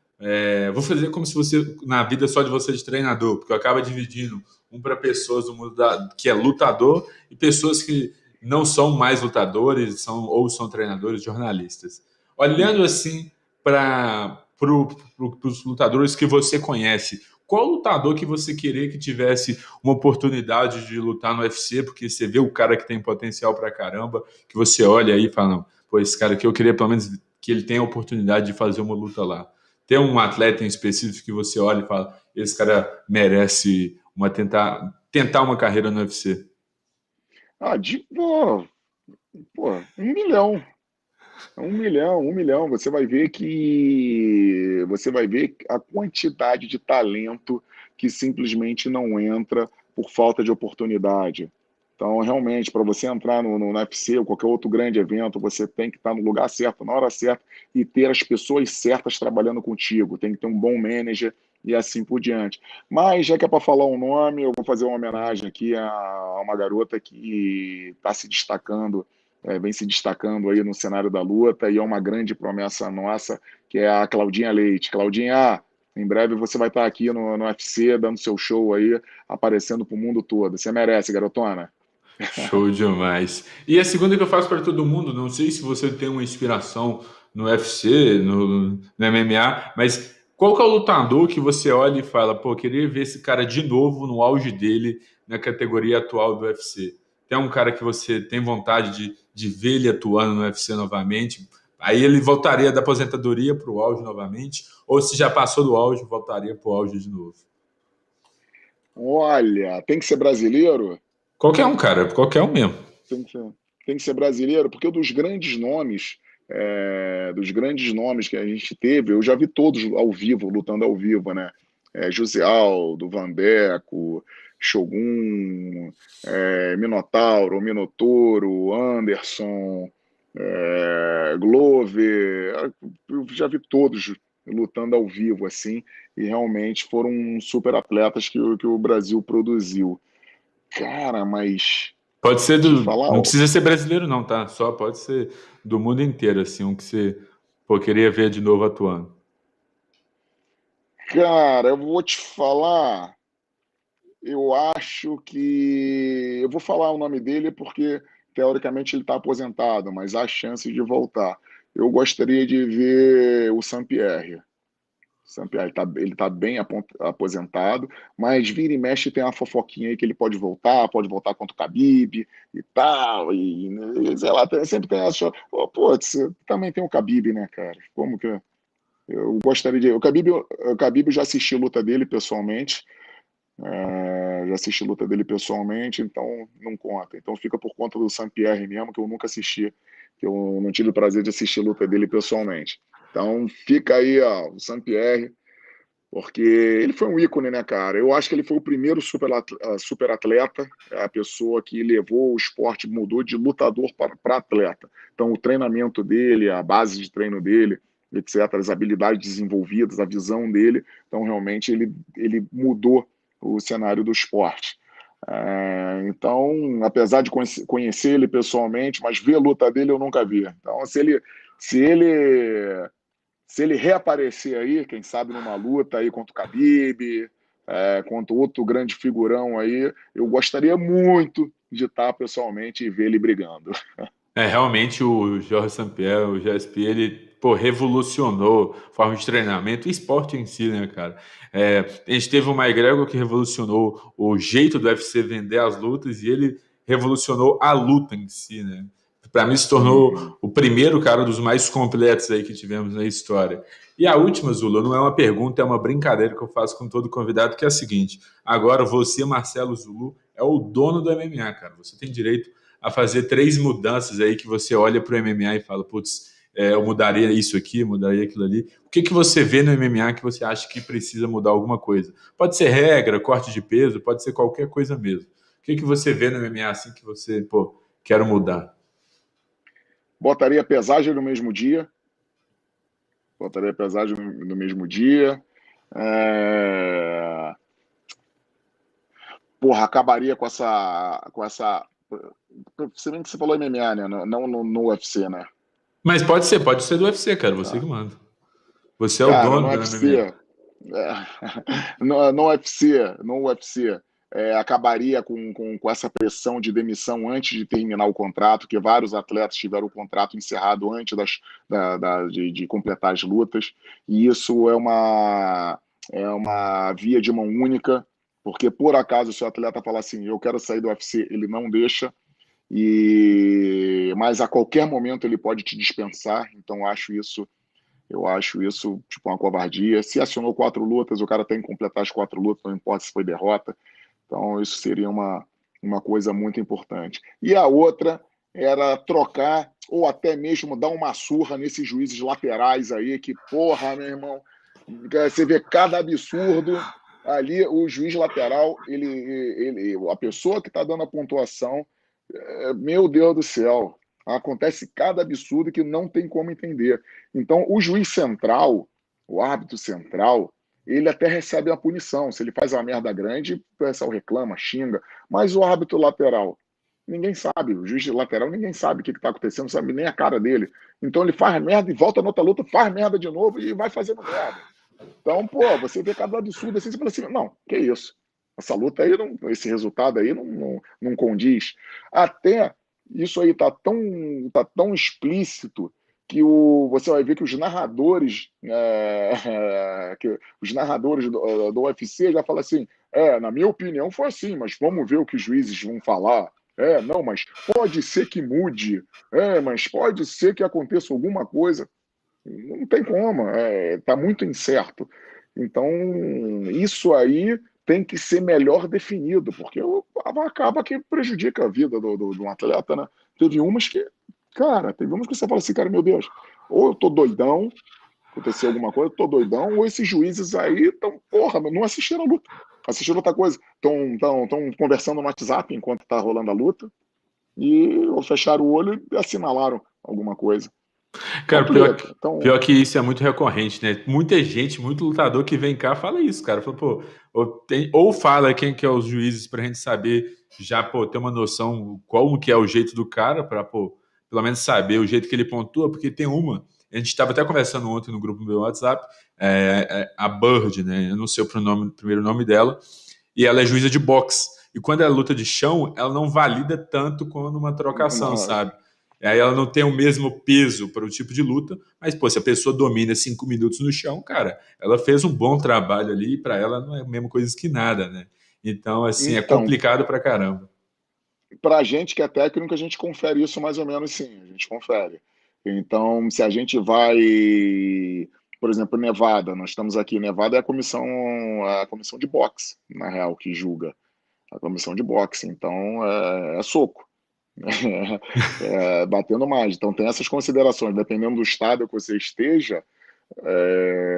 vou fazer como se você, na vida só de você de treinador, porque eu acabo dividindo um para pessoas do mundo que é lutador e pessoas que não são mais lutadores, ou são treinadores, jornalistas. Olhando assim para os lutadores que você conhece, qual lutador que você queria que tivesse uma oportunidade de lutar no UFC, porque você vê o cara que tem potencial pra caramba, que você olha aí e fala, não, pô, esse cara aqui eu queria pelo menos que ele tenha a oportunidade de fazer uma luta lá. Tem um atleta em específico que você olha e fala, esse cara merece tentar uma carreira no UFC. Pô, 1 milhão. 1 milhão, 1 milhão. Você vai ver a quantidade de talento que simplesmente não entra por falta de oportunidade. Então, realmente, para você entrar no UFC ou qualquer outro grande evento, você tem que estar no lugar certo, na hora certa e ter as pessoas certas trabalhando contigo. Tem que ter um bom manager e assim por diante. Mas, já que é para falar um nome, eu vou fazer uma homenagem aqui a uma garota que está se destacando, vem se destacando aí no cenário da luta e é uma grande promessa nossa, que é a Claudinha Leite. Claudinha, em breve você vai estar aqui no UFC, dando seu show aí, aparecendo para o mundo todo. Você merece, garotona. Show demais. E a segunda que eu faço para todo mundo, não sei se você tem uma inspiração no UFC, no MMA, mas qual que é o lutador que você olha e fala, pô, queria ver esse cara de novo no auge dele na categoria atual do UFC? Tem um cara que você tem vontade de ver ele atuando no UFC novamente? Aí ele voltaria da aposentadoria para o auge novamente? Ou se já passou do auge, voltaria para o auge de novo? Olha, tem que ser brasileiro? Qualquer um, cara, qualquer um mesmo. Tem que ser, tem que ser brasileiro, porque dos grandes nomes que a gente teve, eu já vi todos ao vivo, lutando ao vivo, né? José Aldo, Vandeco, Shogun, Minotauro, Minotouro, Anderson, Glover, eu já vi todos lutando ao vivo, assim, e realmente foram super atletas que o Brasil produziu. Cara, mas Pode ser te do. falar, Não precisa ser brasileiro, não, tá? Só pode ser do mundo inteiro, assim, um que você pô, queria ver de novo atuando. cara, eu vou te falar, eu acho que. Eu vou falar o nome dele porque, teoricamente, ele está aposentado, mas há chance de voltar. Eu gostaria de ver o Sampierre. Sampierre ele tá bem aposentado, mas vira e mexe tem uma fofoquinha aí que ele pode voltar contra o Khabib e tal, e sei lá, sempre tem essa. Pô, você também tem o Khabib, né, cara? Como que. Eu gostaria de. O Khabib eu já assisti a luta dele pessoalmente. Já assisti a luta dele pessoalmente, então não conta. Então fica por conta do Saint-Pierre mesmo, que eu nunca assisti, que eu não tive o prazer de assistir a luta dele pessoalmente. Então fica aí, ó, o Saint-Pierre, porque ele foi um ícone, né, cara? Eu acho que ele foi o primeiro super atleta, a pessoa que levou o esporte, mudou de lutador para atleta. Então o treinamento dele, a base de treino dele, etc., as habilidades desenvolvidas, a visão dele, então realmente ele mudou o cenário do esporte. Então, apesar de conhecer ele pessoalmente, mas ver a luta dele eu nunca vi. Então, se ele se ele reaparecer aí, quem sabe numa luta aí contra o Khabib, contra outro grande figurão aí, eu gostaria muito de estar pessoalmente e ver ele brigando. É, realmente o Jorge St-Pierre, o GSP, ele, pô, revolucionou a forma de treinamento e esporte em si, né, cara? É, a gente teve o McGregor que revolucionou o jeito do UFC vender as lutas e ele revolucionou a luta em si, né? Para mim se Uhum. tornou o primeiro cara dos mais completos aí que tivemos na história. E a última, Zula, não é uma pergunta, é uma brincadeira que eu faço com todo convidado, que é a seguinte: agora você, Marcelo Zulu, é o dono do MMA, cara. Você tem direito a fazer três mudanças aí que você olha para o MMA e fala, putz, eu mudaria isso aqui, mudaria aquilo ali. O que que você vê no MMA que você acha que precisa mudar alguma coisa? Pode ser regra, corte de peso, pode ser qualquer coisa mesmo. O que que você vê no MMA assim que você, pô, quero mudar? Botaria pesagem no mesmo dia. Botaria pesagem no mesmo dia. É... Porra, acabaria com essa. Se bem que você falou MMA, né? Não no UFC, né? Mas pode ser do UFC, cara, você que Tá. manda. Você é o Cara, dono no do MMA. UFC, no UFC, no UFC, acabaria com essa pressão de demissão antes de terminar o contrato, que vários atletas tiveram o contrato encerrado antes de completar as lutas, e isso é uma via de mão única, porque por acaso se o atleta falar assim, eu quero sair do UFC, ele não deixa, mas a qualquer momento ele pode te dispensar, então eu acho isso tipo uma covardia. Se acionou 4 lutas, o cara tem que completar as 4 lutas, não importa se foi derrota. Então, isso seria uma coisa muito importante. E a outra era trocar ou até mesmo dar uma surra nesses juízes laterais aí, que, porra, meu irmão, você vê cada absurdo ali, o juiz lateral, a pessoa que está dando a pontuação, meu Deus do céu, acontece cada absurdo que não tem como entender. Então, o juiz central, o árbitro central, ele até recebe a punição. Se ele faz uma merda grande, o pessoal reclama, xinga. Mas o árbitro lateral, ninguém sabe. O juiz lateral, ninguém sabe o que está acontecendo, não sabe nem a cara dele. Então, ele faz merda e volta na outra luta, faz merda de novo e vai fazendo merda. Então, pô, você vê cada absurdo assim, você fala assim, não, que isso? Essa luta aí, não, esse resultado aí não condiz. Até isso aí tá tão explícito que você vai ver que os narradores do UFC já falam assim, na minha opinião foi assim, mas vamos ver o que os juízes vão falar. Não, mas pode ser que mude. Mas pode ser que aconteça alguma coisa. Não tem como, tá muito incerto. Então, isso aí tem que ser melhor definido, porque acaba que prejudica a vida do atleta, né? Teve umas que, cara, teve umas que você fala assim, cara, meu Deus, ou eu tô doidão, aconteceu alguma coisa, eu tô doidão, ou esses juízes aí estão, porra, não assistiram a luta, assistiram outra coisa, estão conversando no WhatsApp enquanto tá rolando a luta, e ou fecharam o olho e assinalaram alguma coisa. Cara, pior, Complica. Então, pior que isso é muito recorrente, né? Muita gente, muito lutador que vem cá fala isso, cara. Fala, pô, ou fala quem que é os juízes pra gente saber já, pô, ter uma noção qual que é o jeito do cara, pra, pô, pelo menos saber o jeito que ele pontua, porque tem uma. A gente estava até conversando ontem no grupo do meu WhatsApp, a Bird, né? Eu não sei o primeiro nome dela, e ela é juíza de boxe. E quando é luta de chão, ela não valida tanto quanto uma trocação, uma- sabe? E aí ela não tem o mesmo peso para o tipo de luta, mas, pô, se a pessoa domina 5 minutos no chão, cara, ela fez um bom trabalho ali e para ela não é a mesma coisa que nada, né? Então, assim, é então, complicado pra caramba. para a gente que é técnico, a gente confere isso mais ou menos sim, a gente confere. Então, se a gente vai, por exemplo, Nevada, nós estamos aqui, Nevada é a comissão de boxe, na real, que julga, a comissão de boxe, então é soco, batendo mais. Então tem essas considerações, dependendo do estado que você esteja,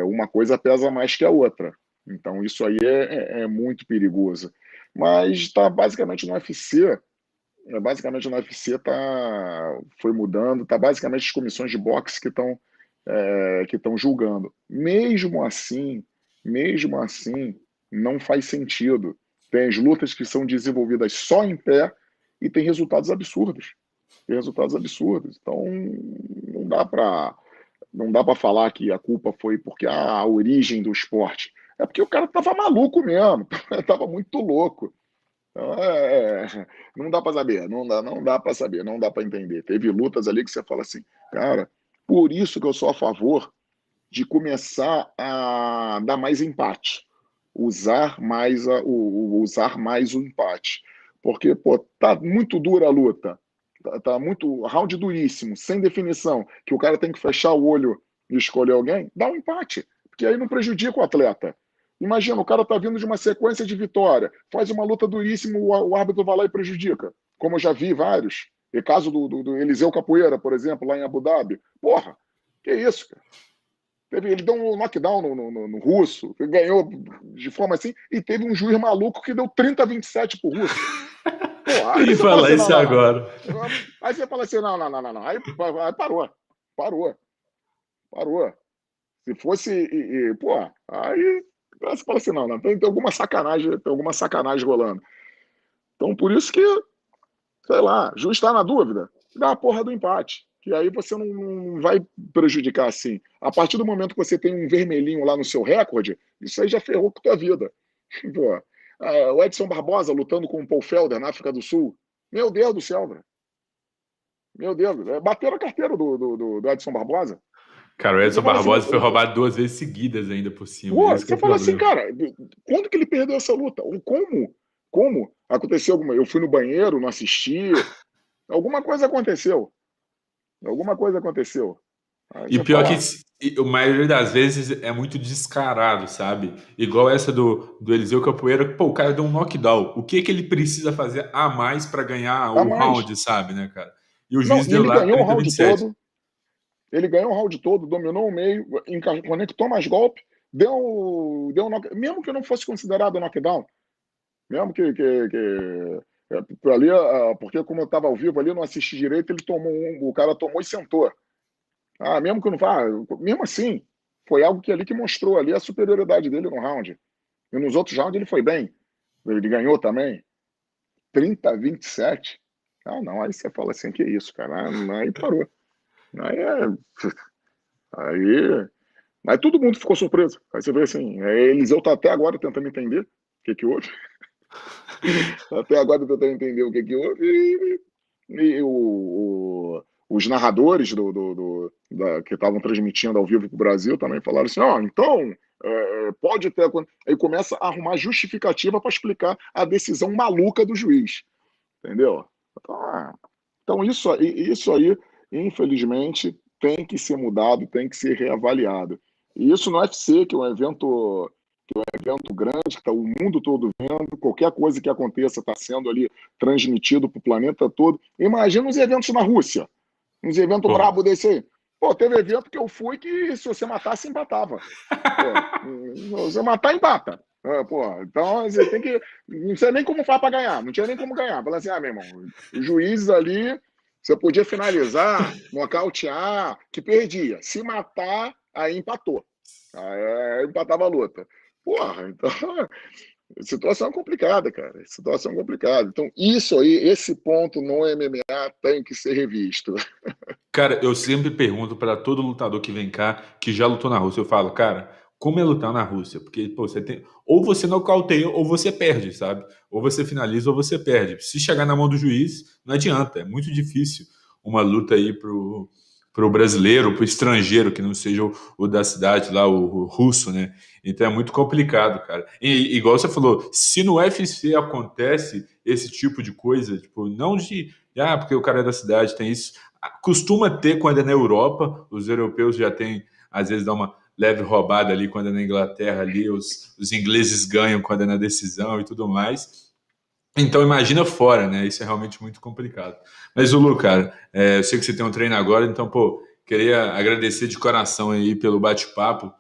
uma coisa pesa mais que a outra. Então isso aí é muito perigoso. Mas está basicamente no UFC. Basicamente, no UFC foi mudando, tá basicamente as comissões de boxe que estão julgando. Mesmo assim, não faz sentido. Tem as lutas que são desenvolvidas só em pé e tem resultados absurdos. Tem resultados absurdos. Então, não dá para não dá para falar que a culpa foi porque a origem do esporte. É porque o cara estava maluco mesmo, estava muito louco. Então, não dá para saber, não dá para saber, não dá para entender. Teve lutas ali que você fala assim, cara, por isso que eu sou a favor de começar a dar mais empate, usar mais o empate, porque pô, tá muito dura a luta, tá muito round duríssimo, sem definição, que o cara tem que fechar o olho e escolher alguém, dá um empate, porque aí não prejudica o atleta. Imagina, o cara tá vindo de uma sequência de vitória, faz uma luta duríssima, o árbitro vai lá e prejudica, como eu já vi vários. E caso do Eliseu Capoeira, por exemplo, lá em Abu Dhabi. Porra, que isso, cara? Ele deu um knockdown no russo, ganhou de forma assim, e teve um juiz maluco que deu 30-27 pro russo. Pô, Eu aí ia você fala falar assim, não, isso não, não. agora. Aí você fala assim, não, não, não, não, não. Aí parou, parou, parou. Se fosse, pô, aí você fala assim, não, não, tem alguma sacanagem rolando. Então, por isso que, sei lá, o juiz está na dúvida, dá a porra do empate. Que aí você não vai prejudicar assim. A partir do momento que você tem um vermelhinho lá no seu recorde, isso aí já ferrou com a tua vida. Pô, o Edson Barbosa lutando com o Paul Felder na África do Sul. Meu Deus do céu, velho. Meu Deus. Bateram a carteira do Edson Barbosa. Cara, o E você Edson fala assim, Barbosa foi roubado 2 vezes seguidas ainda por cima. pô, Esse que é você o fala assim, problema. cara, quando que ele perdeu essa luta? Ou como? Como? Aconteceu alguma. Eu fui no banheiro, não assisti. Alguma coisa aconteceu. Alguma coisa aconteceu. Aí E você pior que fala, a maioria das vezes é muito descarado, sabe? Igual essa do Eliseu Capoeira, pô, o cara deu um knockdown. O que que ele precisa fazer a mais para ganhar a o mais. round, sabe, né, cara? E o Não, juiz e deu ele lá ganhou o 30 a round 27. todo. Ele ganhou o round todo, dominou o meio, conectou mais golpe, deu um mesmo que não fosse considerado knockdown, mesmo ali, porque como eu estava ao vivo ali, eu não assisti direito, o cara tomou e sentou. Mesmo que eu não vá, mesmo assim, foi algo que ali que mostrou ali a superioridade dele no round. E nos outros rounds ele foi bem. Ele ganhou também. 30-27. Não, aí você fala assim, que isso, cara? Aí parou. Aí Aí Aí todo mundo ficou surpreso. Aí você vê assim, Eliseu tá até agora tentando entender o que houve. Até agora tentando entender o que houve. Os narradores que estavam transmitindo ao vivo para o Brasil também falaram assim: então pode ter. Aí começa a arrumar justificativa para explicar a decisão maluca do juiz. Entendeu? Então isso aí, infelizmente, tem que ser mudado, tem que ser reavaliado. E isso no UFC, que é um evento evento grande, que está o mundo todo vendo, qualquer coisa que aconteça está sendo ali transmitido para o planeta todo. Imagina os eventos na Rússia, uns eventos Pô, brabo desse aí. Pô, teve evento que eu fui que se você matasse, empatava. Pô, se você matar, empata. Pô, então você tem que. Não sei nem como faz para ganhar, não tinha nem como ganhar. Fala assim, meu irmão, os juízes ali, você podia finalizar, nocautear, que perdia. Se matar, aí empatou. Aí empatava a luta. Porra, então. Situação complicada, cara. Situação complicada. Então, isso aí, esse ponto no MMA tem que ser revisto. cara, eu sempre pergunto para todo lutador que vem cá, que já lutou na Rússia, eu falo, cara, como é lutar na Rússia? Porque, pô, você tem. Ou você nocauteia, ou você perde, sabe? Ou você finaliza, ou você perde. Se chegar na mão do juiz, não adianta. É muito difícil uma luta aí pro brasileiro, pro estrangeiro, que não seja o da cidade lá, o russo, né? Então é muito complicado, cara. E igual você falou, se no UFC acontece esse tipo de coisa, tipo, não de. Ah, porque o cara é da cidade, tem isso. Costuma ter quando é na Europa, os europeus já têm, às vezes dá uma leve roubada ali quando é na Inglaterra ali, os ingleses ganham quando é na decisão e tudo mais. Então imagina fora, né? Isso é realmente muito complicado. Mas o Lu, cara, eu sei que você tem um treino agora, então, pô, queria agradecer de coração aí pelo bate-papo,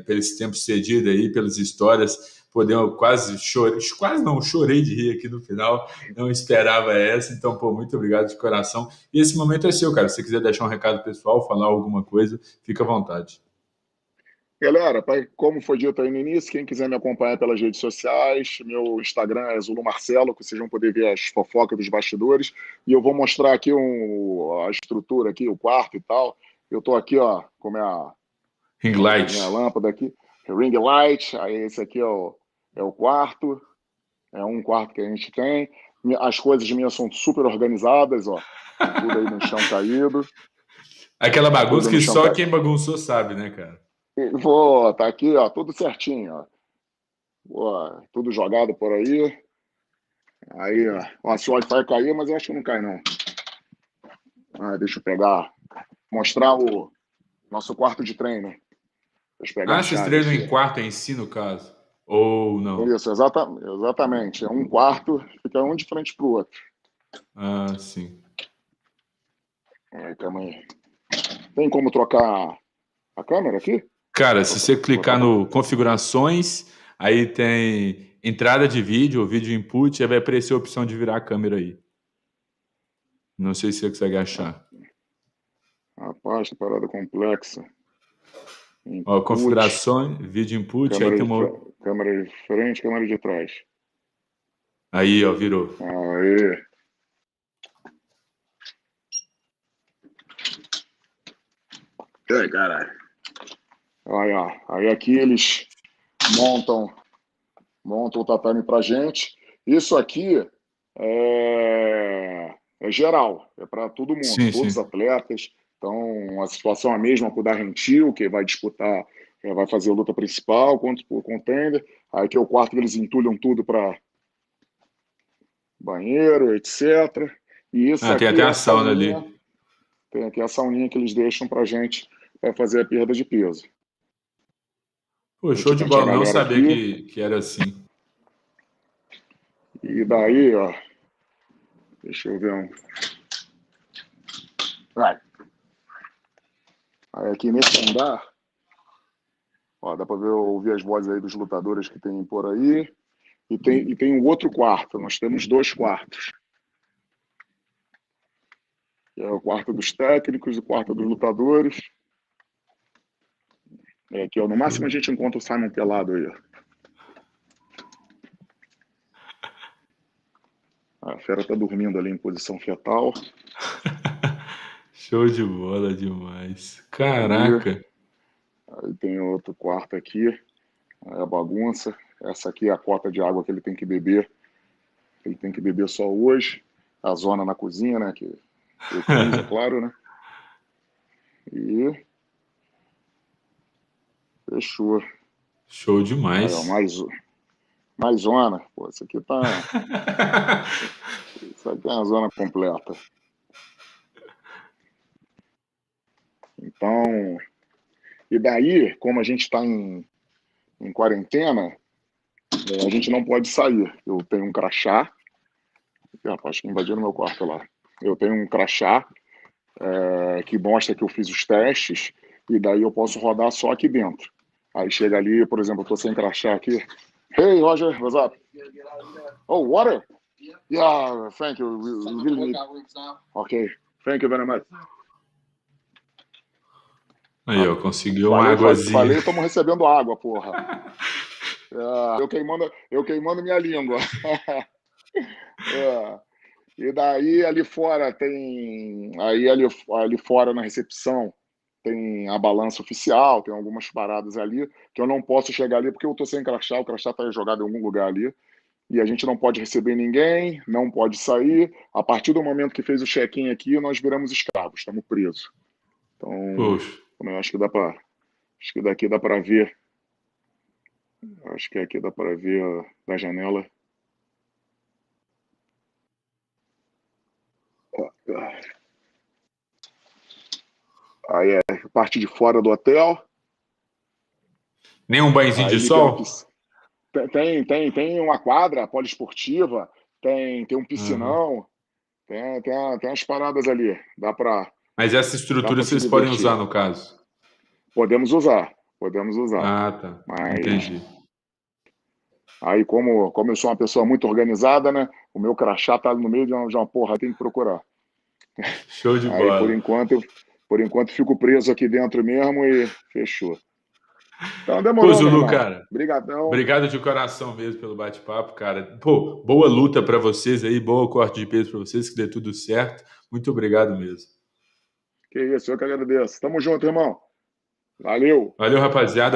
pelo esse tempo cedido aí, pelas histórias. Pô, quase chorei, quase não, chorei de rir aqui no final, não esperava essa, então, pô, muito obrigado de coração. E esse momento é seu, cara. Se você quiser deixar um recado pessoal, falar alguma coisa, fica à vontade. Galera, como foi dito aí no início, quem quiser me acompanhar pelas redes sociais, meu Instagram é Zulu Marcelo, que vocês vão poder ver as fofocas dos bastidores. E eu vou mostrar aqui a estrutura aqui, o quarto e tal. Eu tô aqui, ó, com Ring minha light. lâmpada aqui, ring light. Aí esse aqui é o quarto, é um quarto que a gente tem. As coisas minhas são super organizadas, ó. Tem tudo aí no chão caído. Aquela Tá bagunça tudo no que chão só caído. quem bagunçou sabe, né, cara? Vou, tá aqui, ó, tudo certinho, ó. Pô, tudo jogado por aí. Aí, ó, se o Wi-Fi cair, mas eu acho que não cai, não. Deixa eu pegar, mostrar o nosso quarto de treino. Deixa eu pegar a Ah, vocês chave treinam aqui. em quarto em si, no caso? Ou não? Isso, exatamente. É um quarto, fica um de frente pro outro. Ah, sim. Calma aí. Tem como trocar a câmera aqui? Cara, se você Botar clicar pra... no configurações, aí tem entrada de vídeo ou vídeo input, aí vai aparecer a opção de virar a câmera aí. Não sei se você consegue achar. Rapaz, que parada complexa. Ó, Input, configurações, vídeo input, aí tem uma. câmera de frente, câmera de trás. Aí, ó, virou. Aí. Ai, caralho. Aí, ó. Aí aqui eles montam, montam o tatame pra gente. Isso aqui é geral, é para todo mundo, Sim, todos os sim. atletas. Então, a situação é a mesma para o Darrentil, que vai disputar, vai fazer a luta principal, quanto para o contender. Aí que é o quarto que eles entulham tudo para banheiro, etc. E isso Ah, tem aqui até é a a sauna sauninha, ali. tem aqui a sauninha que eles deixam para gente para fazer a perda de peso. Pô, show de Praticamente a bola. Não galera sabia aqui. que era assim. E daí, ó, deixa eu ver um. Vai. Aí aqui nesse andar, ó, dá para ver, ouvir as vozes aí dos lutadores que tem por aí. E tem um outro quarto. Nós temos dois quartos. Que é o quarto dos técnicos e o quarto dos lutadores. Aqui, ó, no máximo a gente encontra o Simon pelado aí. Ó. A fera tá dormindo ali em posição fetal. Show de bola demais. Aí, Caraca. aí tem outro quarto aqui. Aí a bagunça. Essa aqui é a cota de água que ele tem que beber. Ele tem que beber só hoje. A zona na cozinha, né? Que eu que uso, é claro, né? E fechou. Show Aí, ó, demais. mais zona. Pô, isso aqui tá. Isso aqui é uma zona completa. Então, e daí, como a gente está em quarentena, a gente não pode sair. Eu tenho um crachá. Rapaz, que invadiram meu quarto lá. Eu tenho um crachá que mostra que eu fiz os testes e daí eu posso rodar só aqui dentro. Aí chega ali, por exemplo, eu tô sem crachá aqui. Hey, Roger, what's up? Oh, water? Yeah, thank you. We really need... Okay, thank you very much. Aí, ó, conseguiu uma águazinha. Falei, estamos recebendo água, porra. Eu queimando minha língua. E daí ali fora tem. Aí ali fora na recepção tem a balança oficial, tem algumas paradas ali, que eu não posso chegar ali porque eu tô sem crachá, o crachá tá jogado em algum lugar ali. E a gente não pode receber ninguém, não pode sair. A partir do momento que fez o check-in aqui, nós viramos escravos, estamos presos. Então, Poxa. eu acho que dá para. Acho que daqui dá para ver. Acho que aqui dá para ver da janela. Aí é a parte de fora do hotel. Nem um banhozinho de sol? Tem uma quadra poliesportiva, tem um Uhum. piscinão, tem umas paradas ali. Mas essa Dá estrutura para se vocês podem usar, divertir. no caso? Podemos usar, podemos usar. Ah, tá. Mas Entendi. aí, como eu sou uma pessoa muito organizada, né? O meu crachá tá no meio de uma porra, tem que procurar. Show de Aí, bola. por enquanto, fico preso aqui dentro mesmo e fechou. Então, Pô, demorou, meu Zulu, irmão. cara. Obrigadão. Obrigado de coração mesmo pelo bate-papo, cara. Pô, boa luta para vocês aí, boa corte de peso para vocês, que dê tudo certo. Muito obrigado mesmo. Que isso, eu que agradeço. Tamo junto, irmão. Valeu. Valeu, rapaziada.